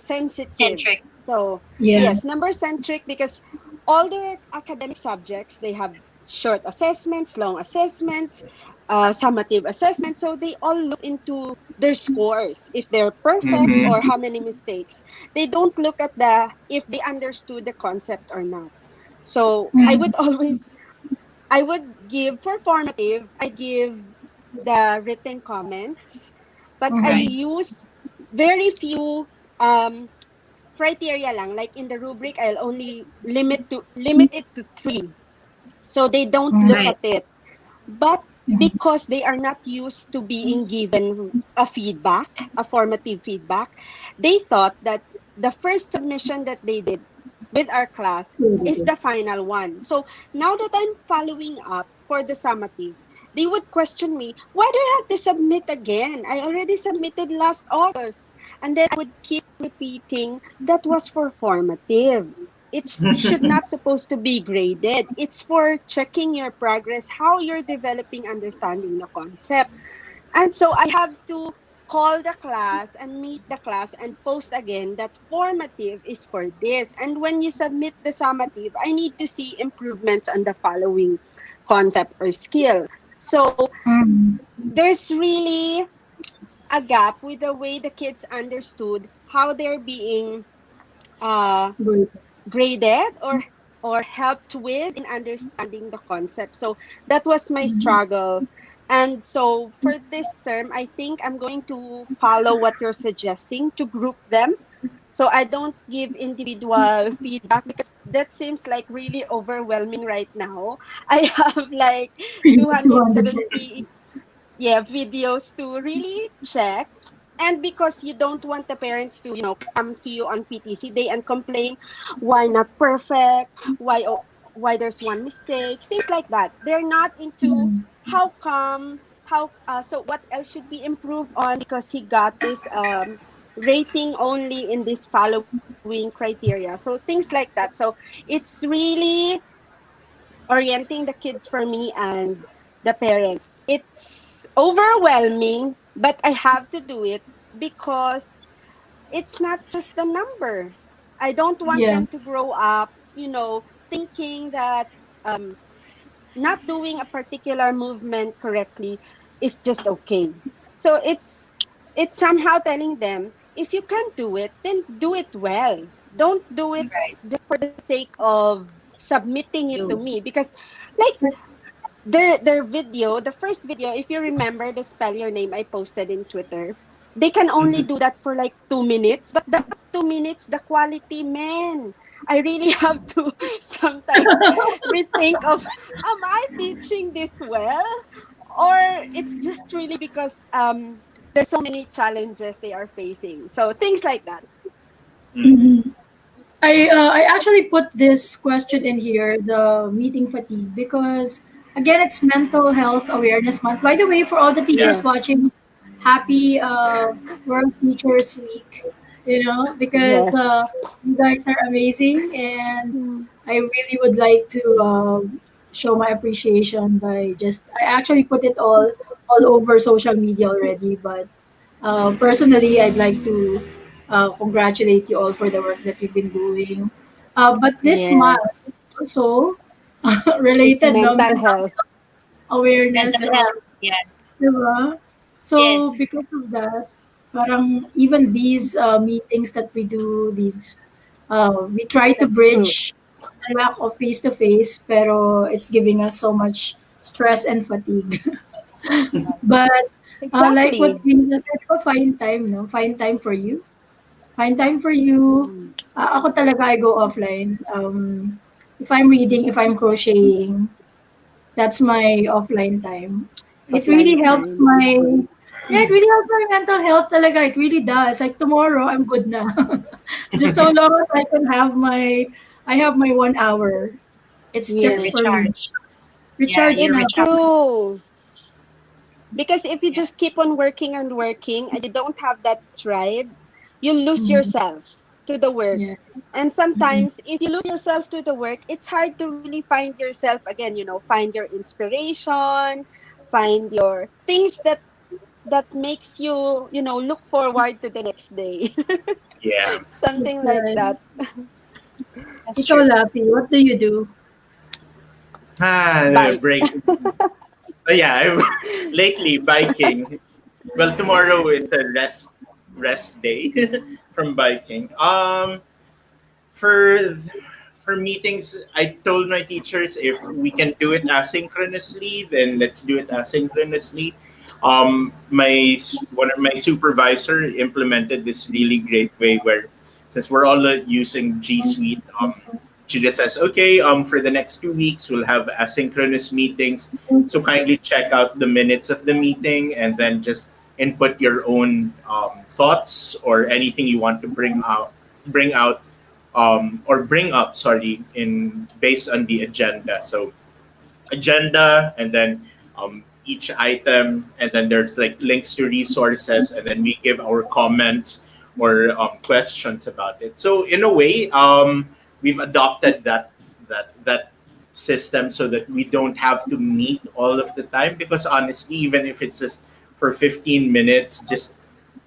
sensitive. Centric. So Yeah. yes, number centric, because all their academic subjects, they have short assessments, long assessments, summative assessments. So they all look into their scores, if they're perfect Mhm. or how many mistakes. They don't look at the if they understood the concept or not. So Mm. I would give for formative, I give the written comments, but I Mhm. Right. use very few um criteria lang. Like in the rubric, I'll only limit it to three. So they don't look Mhm. Right. at it. But Mhm. because they are not used to being given a feedback, a formative feedback, they thought that the first submission that they did with our class is the final one. So now that I'm following up for the summative, they would question me, why do I have to submit again? I already submitted last August. And then I would keep repeating, that was for formative. It should not supposed to be graded. It's for checking your progress, how you're developing understanding the concept. And so I have to call the class and meet the class and post again that formative is for this. And when you submit the summative, I need to see improvements on the following concept or skill. So Mhm. there's really a gap with the way the kids understood how they're being uh, Good. graded or helped with in understanding the concept. So that was my Mhm. struggle. And so for this term, I think I'm going to follow what you're suggesting, to group them. So I don't give individual feedback, because that seems like really overwhelming right now. I have like 200. 270, yeah, videos to really check. And because you don't want the parents to, come to you on PTC day and complain, why not perfect, why there's one mistake, things like that. They're not into how come, how so what else should be improved on because he got this rating only in this following criteria. So things like that. So it's really orienting the kids for me and the parents. It's overwhelming, but I have to do it because it's not just the number. I don't want Yeah. them to grow up, thinking that not doing a particular movement correctly is just okay. So it's somehow telling them if you can't do it, then do it well. Don't do it Right. just for the sake of submitting it to You. me because like their video, the first video, if you remember the spell your name I posted in Twitter, they can only Mhm. do that for like 2 minutes. But that 2 minutes, the quality, man, I really have to sometimes rethink of, am I teaching this well? Or it's just really because there's so many challenges they are facing. So things like that. Mhm. Mhm. I actually put this question in here, the meeting fatigue, because again, it's Mental Health Awareness Month. By the way, for all the Yeah. teachers Yes. watching, happy World Teachers Week. Because Yes. you guys are amazing, and Mm. I really would like to show my appreciation by just I actually put it all over social media already, but personally, I'd like to congratulate you all for the work that you've been doing. But this month Yes. also It's related, no, mental mental health. awareness, Mental health. Yeah. diba? So Yes. because of that, parang even these meetings that we do, we try to That's true. bridge the lack of face to face, pero it's giving us so much stress and fatigue. But like what Exactly. Rina said, find time, no? Find time for you. Find time for you. Mm. Ako talaga, I go offline. If I'm reading, if I'm crocheting, that's my offline time. It Offline really helps time. yeah, it really helps my mental health talaga. It really does. Like tomorrow, I'm good na. Just so long as I have my 1 hour. It's To just for Yes. me. recharge. Yeah, Recharge you na. It's recharge. true. Because if you Yeah. just keep on working and working and you don't have that drive, you lose Mhm. yourself to the work. Yeah. And Mhm. sometimes if you lose yourself to the work, it's hard to really find yourself again, find your inspiration, find your things that makes you, look forward to the next day. Yeah. That's Something like right. that. That's Ikaw, true. Lapi, what do you do? Bye. Break. Yeah, lately biking. Well, tomorrow it's a rest day from biking. For for meetings, I told my teachers if we can do it asynchronously, then let's do it asynchronously. One of my supervisor implemented this really great way where, since we're all using G Suite, she just says, okay, for the next 2 weeks we'll have asynchronous meetings. So kindly check out the minutes of the meeting and then just input your own thoughts or anything you want to bring out or bring up, sorry, in based on the agenda. So agenda, and then each item, and then there's like links to resources, and then we give our comments or questions about it. So in a way, we've adopted that system so that we don't have to meet all of the time, because honestly, even if it's just for 15 minutes, just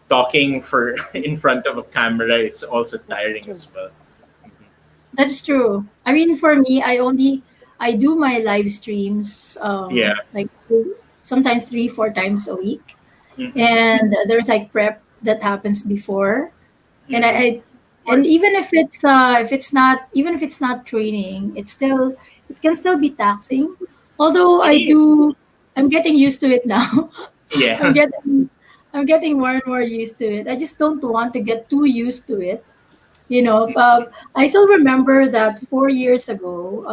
talking for in front of a camera is also That's tiring true. as well. Mhm. That's true. I mean, for me, I do my live streams Yeah. like sometimes 3 4 times a week, Hmm. and there's like prep that happens before, and Hmm. Of and course. even if it's not training, it can still be taxing. Although It is. I'm getting used to it now. I'm Yeah. getting I'm getting more and more used to it. I just don't want to get too used to it. I still remember that 4 years ago,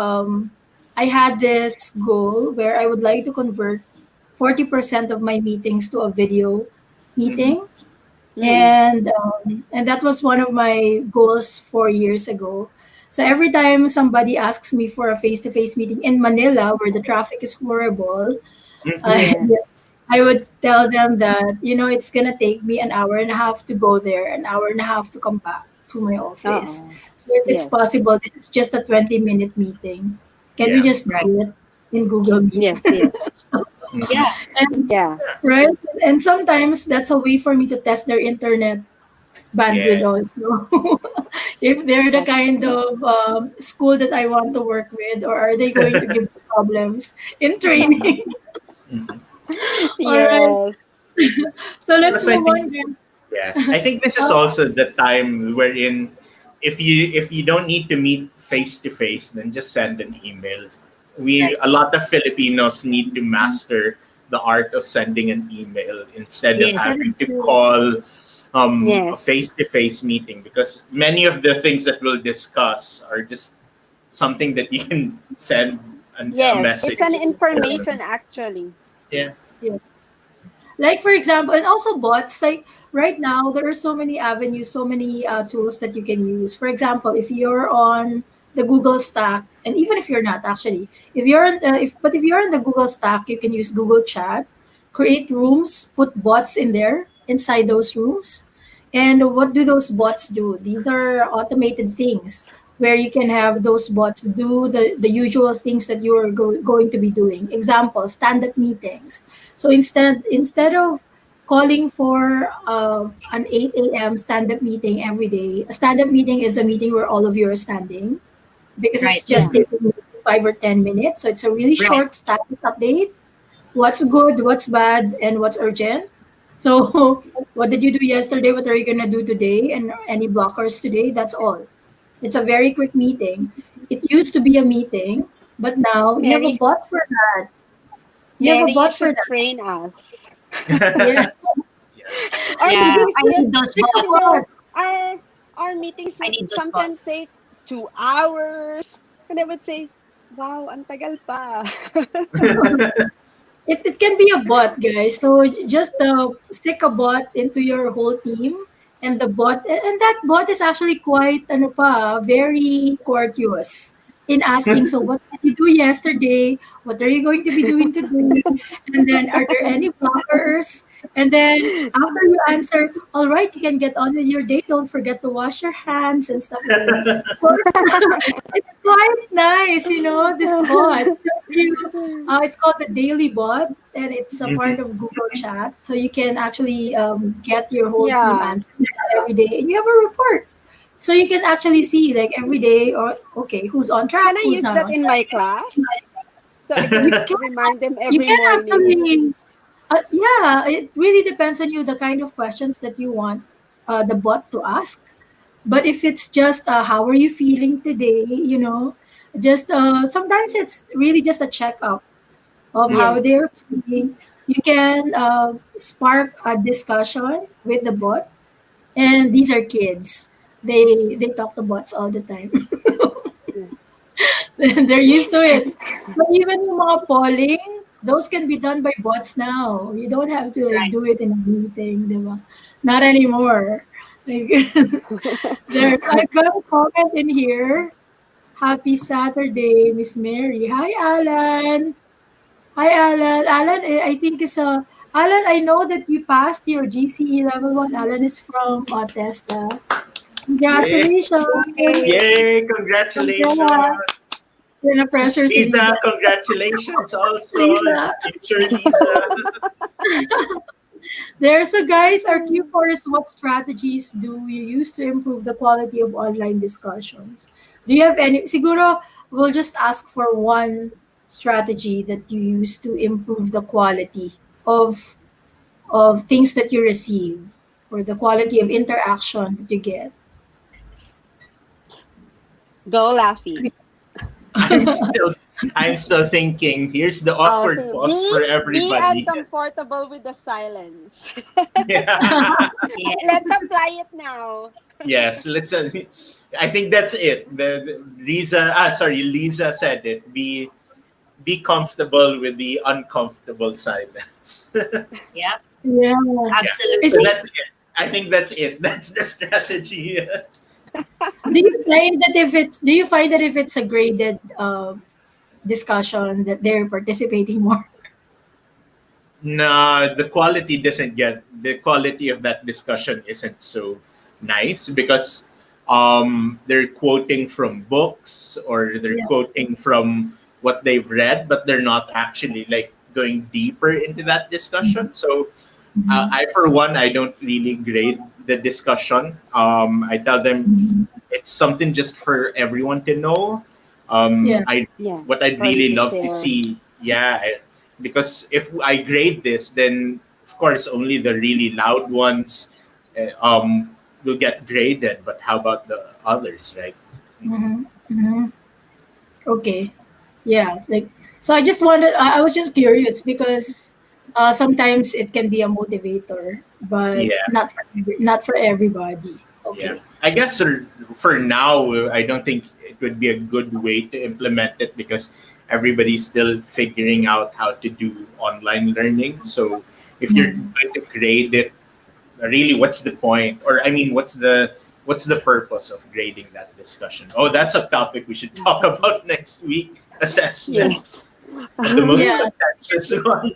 I had this goal where I would like to convert 40% of my meetings to a video Hmm. meeting. Mm. And that was one of my goals 4 years ago. So every time somebody asks me for a face-to-face meeting in Manila, where the traffic is horrible, Mhm. I Yes. I would tell them that, it's gonna take me an hour and a half to go there, an hour and a half to come back to my office. Uh-oh. So if it's Yes. possible, this is just a 20-minute meeting. Can we Yeah. just Right. do it in Google Meet? Yes, yes. Mhm. Yeah. And Yeah. right, and sometimes that's a way for me to test their internet bandwidth Yeah. also. If they're the That's kind true. of school that I want to work with, or are they going to give me problems in training? Mhm. All right, Yes. so let's Plus, I move think on. Then. yeah, I think this is Uh, also the time wherein if you don't need to meet face to face, then just send an email. We Right. a lot of Filipinos need to master the art of sending an email instead of Yes. that's having to true. call a Yes. face to face meeting, because many of the things that we'll discuss are just something that you can send a Yes. It's message. an information actually. Yeah. Yes. Like for example, and also bots, like right now there are so many avenues, so many tools that you can use. For example, if you're on the Google stack, and even if you're not actually, if you're on if you're on the Google stack, you can use Google Chat, create rooms, put bots in there inside those rooms. And what do those bots do? These are automated things where you can have those bots do the usual things that you are going to be doing. Example, stand-up meetings. So instead of calling for an 8 a.m. stand-up meeting every day, a stand-up meeting is a meeting where all of you are standing because it's Right. just Yeah. Mhm. taking 5 or 10 minutes. So it's a really Right. short status update. What's good, what's bad, and what's urgent. So what did you do yesterday? What are you gonna do today? And any blockers today? That's all. It's a very quick meeting. It used to be a meeting, but now you have a Mary, bot for that. You have a Mary, you bot for should that. train us. Yeah. Yeah. Our Yeah. Pick meetings I get, need those a you bots. know, bot. our our meetings I would need those sometimes bots. take 2 hours. And I would say, wow, ang tagal pa. It can be a bot, guys. So just stick a bot into your whole team, and the bot and that bot is actually quite ano pa, very courteous in asking. So what did you do yesterday? What are you going to be doing today? And then are there any blockers? And then after you answer, all right, you can get on with your day. Don't forget to wash your hands and stuff like that. So it's quite nice, this bot. So it's called the Daily Bot, and it's a part Mhm. of Google Chat. So you can actually get your whole team Yeah. answering every day, and you have a report. So you can actually see like every day, or okay, who's on Can track, I who's use not that on in track. my class? So I You could can remind them you every can morning. actually, yeah, it really depends on you the kind of questions that you want the bot to ask. But if it's just how are you feeling today, just sometimes it's really just a checkup of how Yes. they're feeling. You can spark a discussion with the bot, and these are kids. They talk to bots all the time. Yeah. They're used to it. So even yung mga polling, those can be done by bots now. You don't have to like Right. do it in a meeting, di ba? Not anymore. Like, I've got a comment in here. Happy Saturday, Miss Mary. Hi, Alan. Hi, Alan. Alan, I think is a Alan. I know that you passed your GCE level 1. Alan is from Tesla. Yay! Congratulations. Yay! Congratulations, Congrats. You're na pressure si Lisa. Lisa. Congratulations, also, Lisa. future Lisa. There. So, guys, our Q4 is what strategies do you use to improve the quality of online discussions? Do you have any? Siguro, we'll just ask for one strategy that you use to improve the quality of of things that you receive or the quality of interaction that you get. Go, Laffy. I'm still, I'm still thinking. Here's the Oh, awkward so pause for be as everybody. comfortable with the silence. Yeah. Yes. Let's apply it now. Yes. Let's. I think that's it. Lisa. Sorry, Lisa said it. Be comfortable with the uncomfortable silence. Yeah. Yeah. Yeah. Is So Absolutely. it, that's it. I think that's it. That's the strategy. do you find that if it's a graded discussion that they're participating more? No, the quality of that discussion isn't so nice because they're quoting from books or they're Yeah. quoting from what they've read, but they're not actually like going deeper into that discussion. So Mhm. I, for one, I don't really grade the discussion. I tell them Mhm. it's something just for everyone to know. Yeah. I Yeah. what I'd For you really to love to share. see, because if I grade this, then of course only the really loud ones will get graded. But how about the others, right? Mhm. Mhm. Okay. Yeah. Like, so I just wanted, I was just curious because sometimes it can be a motivator, but Yeah. not for everybody. Yeah, Okay. I guess for now, I don't think it would be a good way to implement it because everybody's still figuring out how to do online learning. So if you're Mhm. going to grade it, really, what's the point? Or I mean, what's the purpose of grading that discussion? Oh, that's a topic we should talk Exactly. about next week. Assessment, Yes. the most Yeah. contentious one.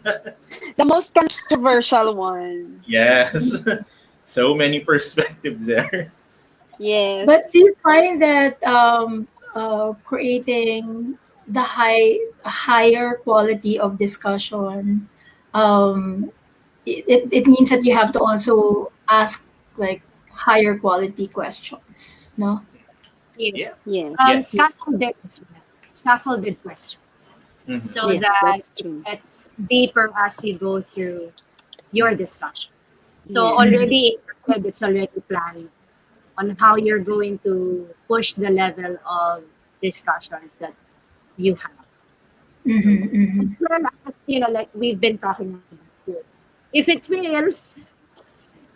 The most controversial one. Yes, so many perspectives there. But do Yes. you find that creating the higher quality of discussion, um, it means that you have to also ask like higher quality questions, no? Yeah. Yes. Yes. Yes. Scaffolded as well. Scaffolded questions. Hmm. So Yes, that that's it true. gets deeper as you go through your discussions. So Yes. Mhm. already in your head, it's already planned on how you're going to push the level of discussions that you have. So Mhm. as Mhm. well as, like we've been talking about here. If it fails,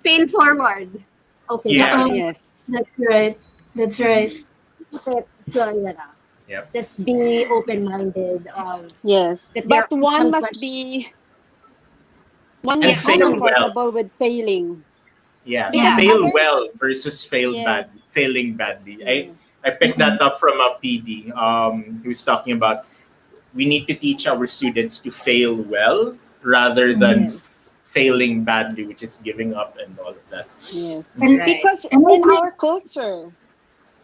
fail forward. Okay, that Yeah. will Yes. That's right. That's right. so Yep. just be open minded Yes. that there But are some one And yeah, must be fail other well. comfortable with failing. Yeah, Because Mhm. fail others, well versus fail yes, bad, failing badly. yes, I picked Mhm. that up from a PD. He was talking about we need to teach our students to fail well rather than Mhm. yes, failing badly, which is giving up and all of that. yes. And right. Because and I in think our yeah, culture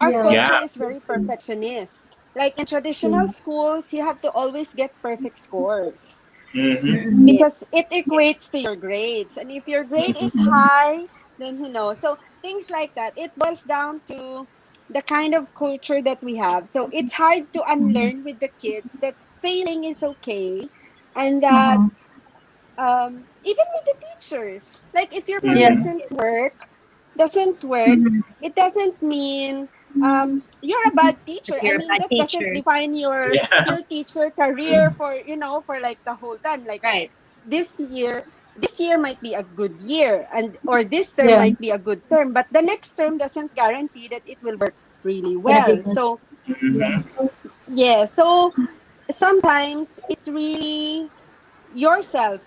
Yeah. is that's very true. perfectionist. Like in traditional Yeah. schools, you have to always get perfect scores Mm-hmm. Mhm. because Yes. it equates Yes. to your grades. And if your grade is Mm-hmm. Mhm. high, then so things like that. It boils down to the kind of culture that we have. So it's hard to Mhm. unlearn with the kids that failing is okay and that Mhm. even with the teachers, like if your plan Mm-hmm. Yeah. Yes. doesn't work, Mhm. it doesn't mean you're a bad teacher. That I you're a mean, bad that doesn't teacher. define Yeah. your teacher career for for like the whole time. Like Right. this year, this year might be a good year, and or this term Yeah. might be a good term, but the next term doesn't guarantee that it will work really Yeah. well. So Yeah. Mm-hmm. yeah, so sometimes it's really yourself.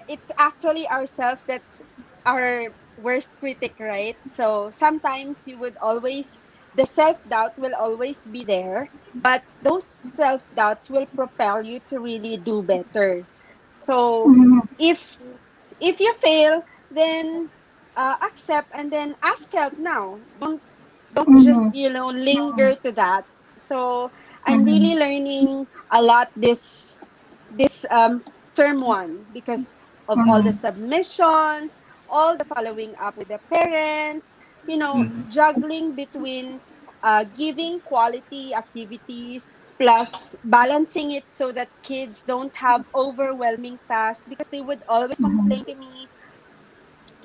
It's actually ourselves that's our worst critic, right? So sometimes you would always, the self doubt will always be there, but those self doubts will propel you to really do better. So Mhm. if if you fail, then accept and then ask help now. Don't just Mhm. linger to that. So I'm really Mhm. learning a lot this term one because of all the Mhm. submissions, all the following up with the parents, Mm-hmm. juggling between giving quality activities plus balancing it so that kids don't have overwhelming tasks because they would always Mhm. complain to me,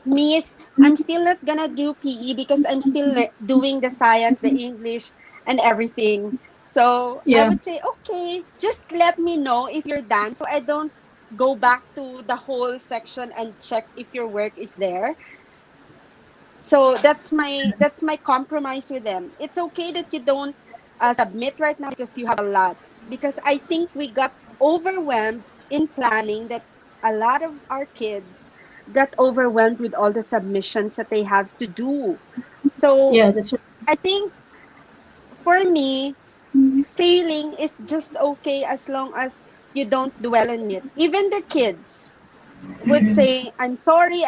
Miss, I'm still not gonna do PE because I'm still doing the science, the English, and everything. So I Yeah. would say, okay, just let me know if you're done so I don't go back to the whole section and check if your work is there. So that's my compromise with them. It's okay that you don't submit right now because you have a lot. Because I think we got overwhelmed in planning that a lot of our kids got overwhelmed with all the submissions that they have to do. So Yeah. That's right. I think for me, failing is just okay as long as you don't dwell on it. Even the kids. would say, I'm sorry.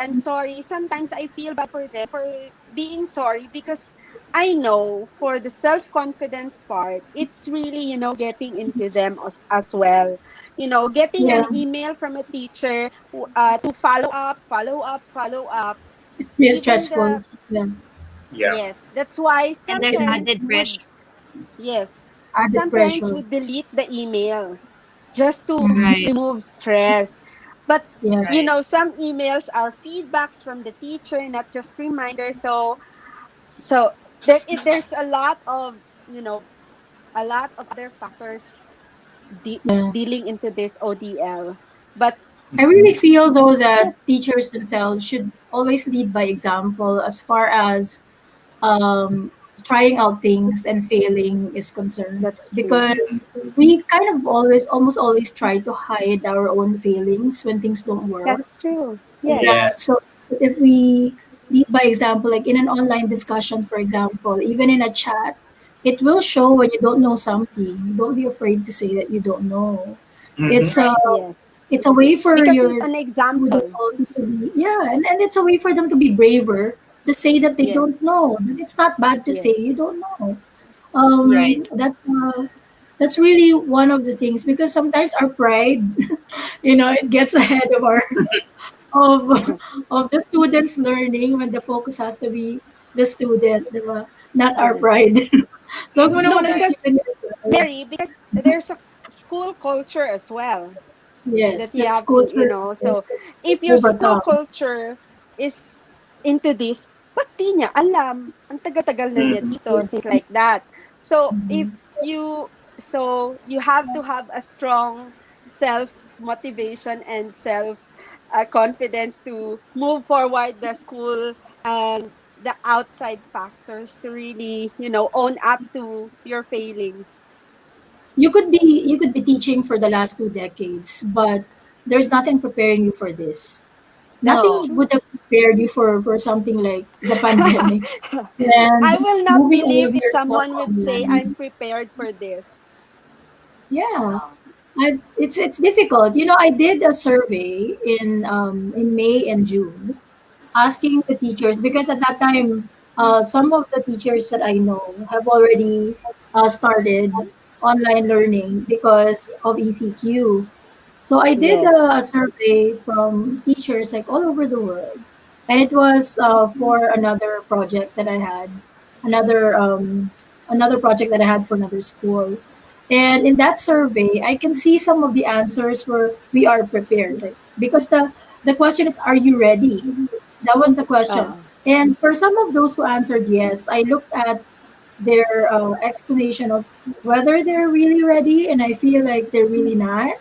Sometimes I feel bad for them for being sorry, because I know for the self-confidence part, it's really, getting into them as well. Getting Yeah, an email from a teacher to follow up, it's really even stressful. the, Yeah, Yeah. yes, that's why And some there's parents added would, pressure. yes, added some parents pressure. would delete the emails just to Mhm. Right, remove stress. But Yeah, right. some emails are feedbacks from the teacher, not just reminders. So there's a lot of, a lot of other factors yeah. dealing into this ODL. But I really feel though yeah, that teachers themselves should always lead by example as far as um, trying out things and failing is concerned, that's true. because we kind of almost always try to hide our own failings when things don't work. That's true. Yeah. Yes. So Yes. if we lead by example, like in an online discussion, for example, even in a chat, it will show when you don't know something. Don't be afraid to say that you don't know. Mm-hmm. It's Right. Yes. it's a way for Because it's your an students example. also to be, yeah, and it's a way for them to be braver to say that they Yes. don't know. But it's not bad to say you Yes. don't know. Right. Yes. That's really one of the things, because sometimes our pride, it gets ahead of our of of the students learning when the focus has to be the student, diba? Not our Yes. pride. So wag mo No, naman Right. because nakikita your pride. Mary, because there's a school culture as well Yes, that you that's have to, culture so if your school overcome. culture is into this, ba't di niya alam? Ang tagal-tagal na niya Mm-hmm. dito, things like that. So if Mhm. you, you have to have a strong self motivation and self confidence to move forward the school and the outside factors to really, own up to your failings. You could be teaching for the last 2 decades, but there's nothing preparing you for this. That's No. Nothing would true. have prepared you for something like the pandemic I and will not moving all believe of if your stuff someone would say I'm online. prepared for this. Yeah, No. it's difficult. I did a survey in May and June, asking the teachers, because at that time, some of the teachers that I know have already started online learning because of ECQ. So I did Yes. a survey from teachers like all over the world, and it was for another project that I had, another another project that I had for another school. And in that survey, I can see some of the answers were we are prepared, like, because the question is, are you ready? That was the question. Uh, And for some of those who answered yes, I looked at their explanation of whether they're really ready, and I feel like they're really not,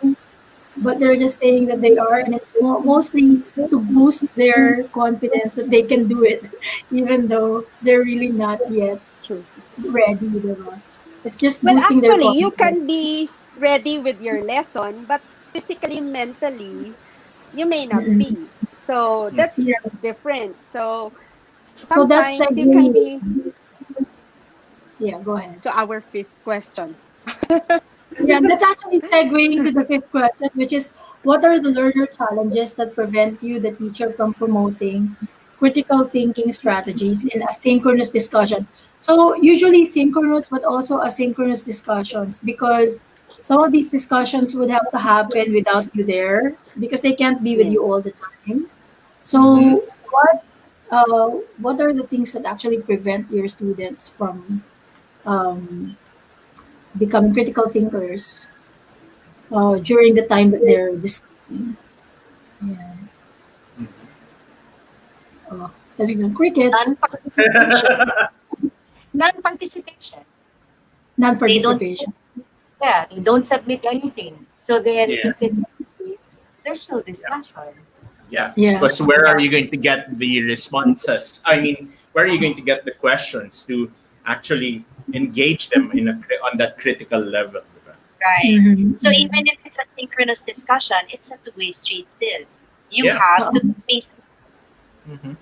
but they're just saying that they are, and it's mostly to boost their confidence that they can do it, even though they're really not yet it's true. ready, diba? It's just Well, boosting their actually, you confidence. can be ready with your lesson, but physically, mentally, you may not Mm-mm. be. So Yeah. that's different. So So that's sometimes you can segueing. be Yeah, go ahead. to our fifth question. Yeah, that's actually segueing to the fifth question, which is, what are the learner challenges that prevent you, the teacher, from promoting critical thinking strategies in asynchronous discussion? So usually synchronous, but also asynchronous discussions, because some of these discussions would have to happen without you there because they can't be with you all Yes. the time. Mm-hmm. So what are the things that actually prevent your students from um, becoming critical thinkers during the time that they're discussing? Yeah. Oh, talagang crickets, Non-participation. Non-participation. They don't, non-participation. yeah, they don't submit anything. So then Yeah. if it's empty, there's no Yeah. discussion. Yeah. Yeah. Because where are you going to get the responses? I mean, where are you going to get the questions to actually engage them on that critical level? Diba? Right. Mhm, So mhm. even if it's a synchronous discussion, it's a two-way street still. You Yeah. have to Oo. face, Mm-hmm.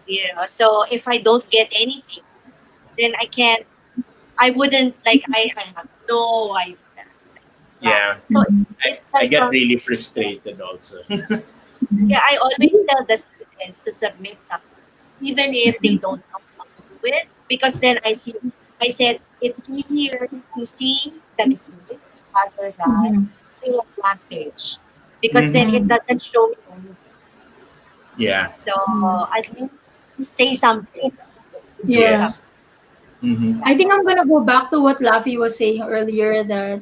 so if I don't get anything, then I wouldn't like, I have no idea. It's wrong. Yeah. So Mhm. it's I like get really frustrated also. Yeah, I always tell the students to submit something, even if they don't know how to do it, because then I said it's easier to see the mistake rather than Mhm. see a blank page, because then Mm-hmm. it Mhm. doesn't show you anything. Yeah. So Mhm. at least say something, do Yeah. Yes. something. Mm-hmm. I think I'm gonna go back to what Laffy was saying earlier, that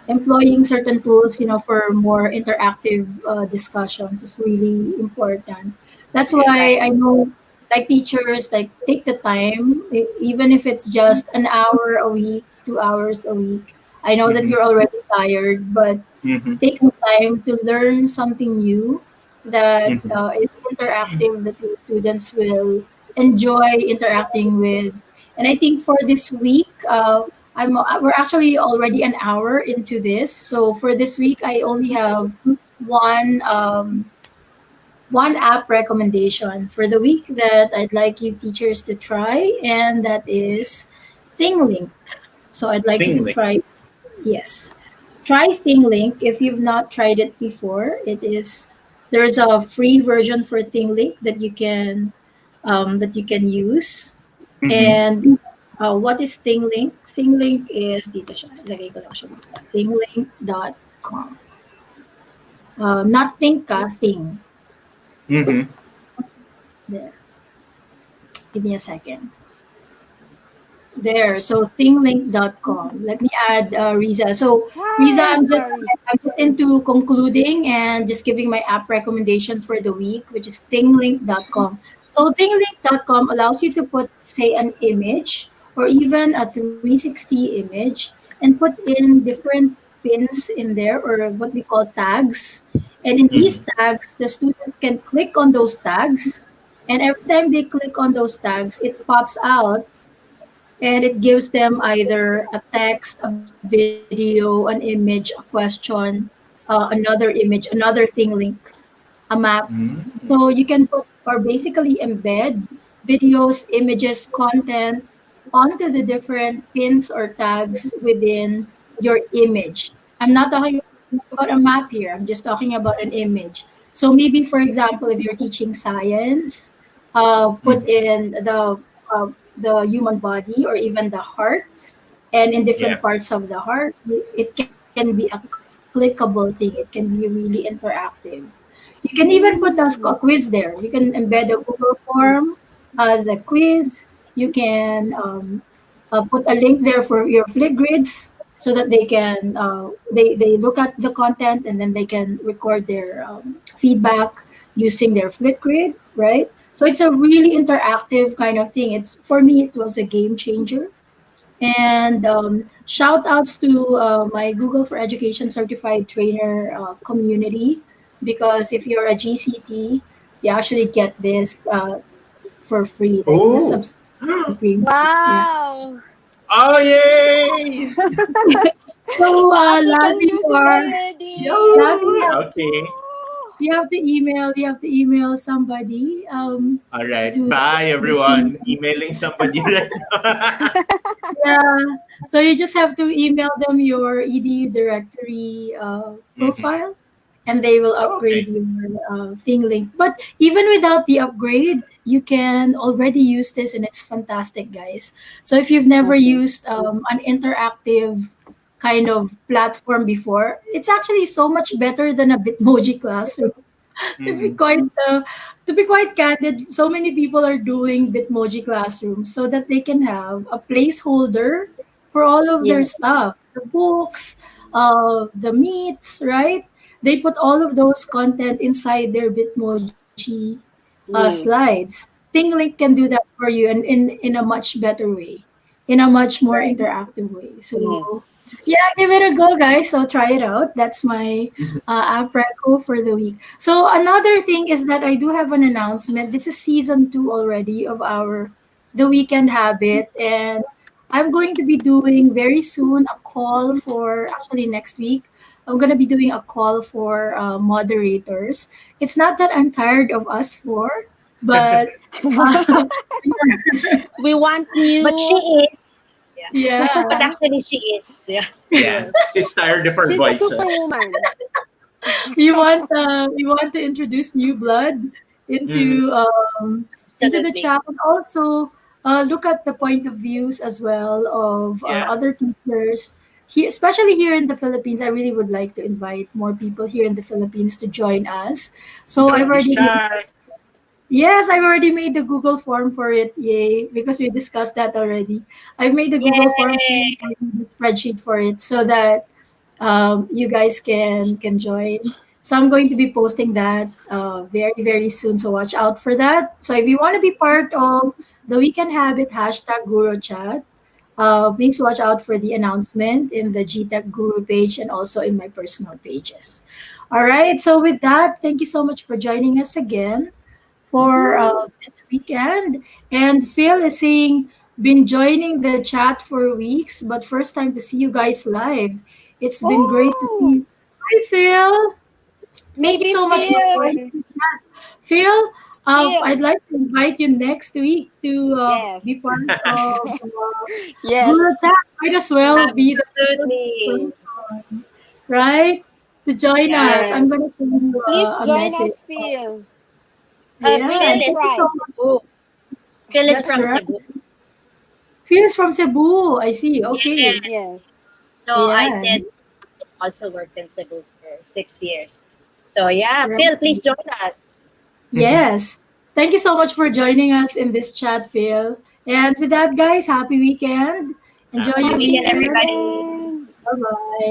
employing certain tools, for more interactive discussions is really important. That's Yes. why Right. I know, like, teachers, like, take the time, even if it's just an hour a week, 2 hours a week. I know that Mm-hmm. you're already tired, but Mm-hmm. take the time to learn something new that Mm-hmm. is interactive, that your students will enjoy interacting with. And I think for this week, we're actually already an hour into this. So for this week, I only have one one app recommendation for the week that I'd like you teachers to try, and that is ThingLink. So I'd like you to Thing like. try. Yes. Try ThingLink if you've not tried it before. There's a free version for ThingLink that you can use. Mm-hmm. And what is ThingLink? ThingLink is dito siya. Ilagay ko lang siya dito. Thinglink.com. Not think ka, thing. Mm-hmm. There. Give me a second. There, so thinglink.com. Let me add Riza. So Riza, Hi, sorry. I'm just into concluding and just giving my app recommendation for the week, which is thinglink.com. So thinglink.com allows you to put, say, an image or even a 360 image and put in different pins in there, or what we call tags. And in these Mm-hmm. tags, the students can click on those tags. And every time they click on those tags, it pops out and it gives them either a text, a video, an image, a question, another image, another thing link, a map. Mm-hmm. So you can put, or basically embed videos, images, content onto the different pins or tags within your image. I'm not talking about a map here. I'm just talking about an image. So maybe, for example, if you're teaching science, put Mm-hmm. in the human body or even the heart, and in different Yeah. parts of the heart, it can be a clickable thing. It can be really interactive. You can even put a quiz Mm. there. You can embed a Google form as a quiz. You can put a link there for your Flipgrids so that they look at the content and then they can record their feedback using their Flipgrid, right? So it's a really interactive kind of thing. It's, for me, it was a game changer. And shout outs to my Google for Education certified trainer community, because if you're a GCT, you actually get this for free, like the Oh. subscription premium. Yeah. Wow. Oh, yay! So, Laffy can Lavi, use it Yo! Lavi, already. Okay. Oh. you have to email somebody All right. to Bye, everyone. Emailing somebody right now. yeah. So you just have to email them your EDU directory Mm-hmm. profile, and they will Okay. upgrade your thing link. But even without the upgrade, you can already use this, and it's fantastic, guys. So if you've never Okay. used an interactive kind of platform before, it's actually so much better than a Bitmoji classroom. to be Mm-hmm. quite uh, to be quite candid, so many people are doing Bitmoji classrooms so that they can have a placeholder for all of their Yes. stuff, the books, the meets, right? They put all of those content inside their Bitmoji slides. Yes. ThingLink can do that for you, and in a much better way, in a much more Right. interactive way. So Yes. yeah, give it a go, guys. So try it out. That's my app reco for the week. So another thing is that I do have an announcement. This is season 2 already of our The Weekend Habit, and I'm going to be doing very soon a call for, actually next week. I'm going to be doing a call for moderators. It's not that I'm tired of us four, but uh, We want But she new. is. Yeah. But yeah. actually, she is. Yeah. Yeah. Yes. She's tired of her She's a voices. superwoman. we want to introduce new blood Mm, into the Absolutely. chat, and also look at the point of views as well of yeah. other teachers here, especially here in the Philippines. I really would like to invite more people here in the Philippines to join us. So I've Don't be already made, shy. yes, I've already made the Google form for it. Yay, because we discussed that already. I've made the Google form, Yay! the spreadsheet for it, so that you guys can join. So I'm going to be posting that very very soon. So watch out for that. So if you want to be part of the Weekend Habit hashtag Guru Chat, please watch out for the announcement in the GTech Guru page and also in my personal pages. All right. So with that, thank you so much for joining us again for Woohoo. this weekend. And Phil is saying, been joining the chat for weeks, but first time to see you guys live. It's been great to see Oh, you. Hi, Phil. Thank you maybe so much for Phil. joining the chat. Phil, I'd Phil. like to invite you next week to be Yes. part of Guru Yes. Chat. Might as well be the first Absolutely. person, right? To join us. I'm Yes. going to send you Please a join message. us, Phil. Yeah, Bring a and Phil is thank you from so prize. much. Cebu. Phil is That's from right. Cebu. Phil is from Cebu. I see. Okay. Yes. Yes. So I Yeah. said also worked in Cebu for 6 years. So yeah, Right. Phil, please join us. Yes. Thank you so much for joining us in this chat, Phil. And with that, guys, happy weekend. Enjoy Happy Happy your Happy weekend, weekend. everybody. weekend. Bye bye.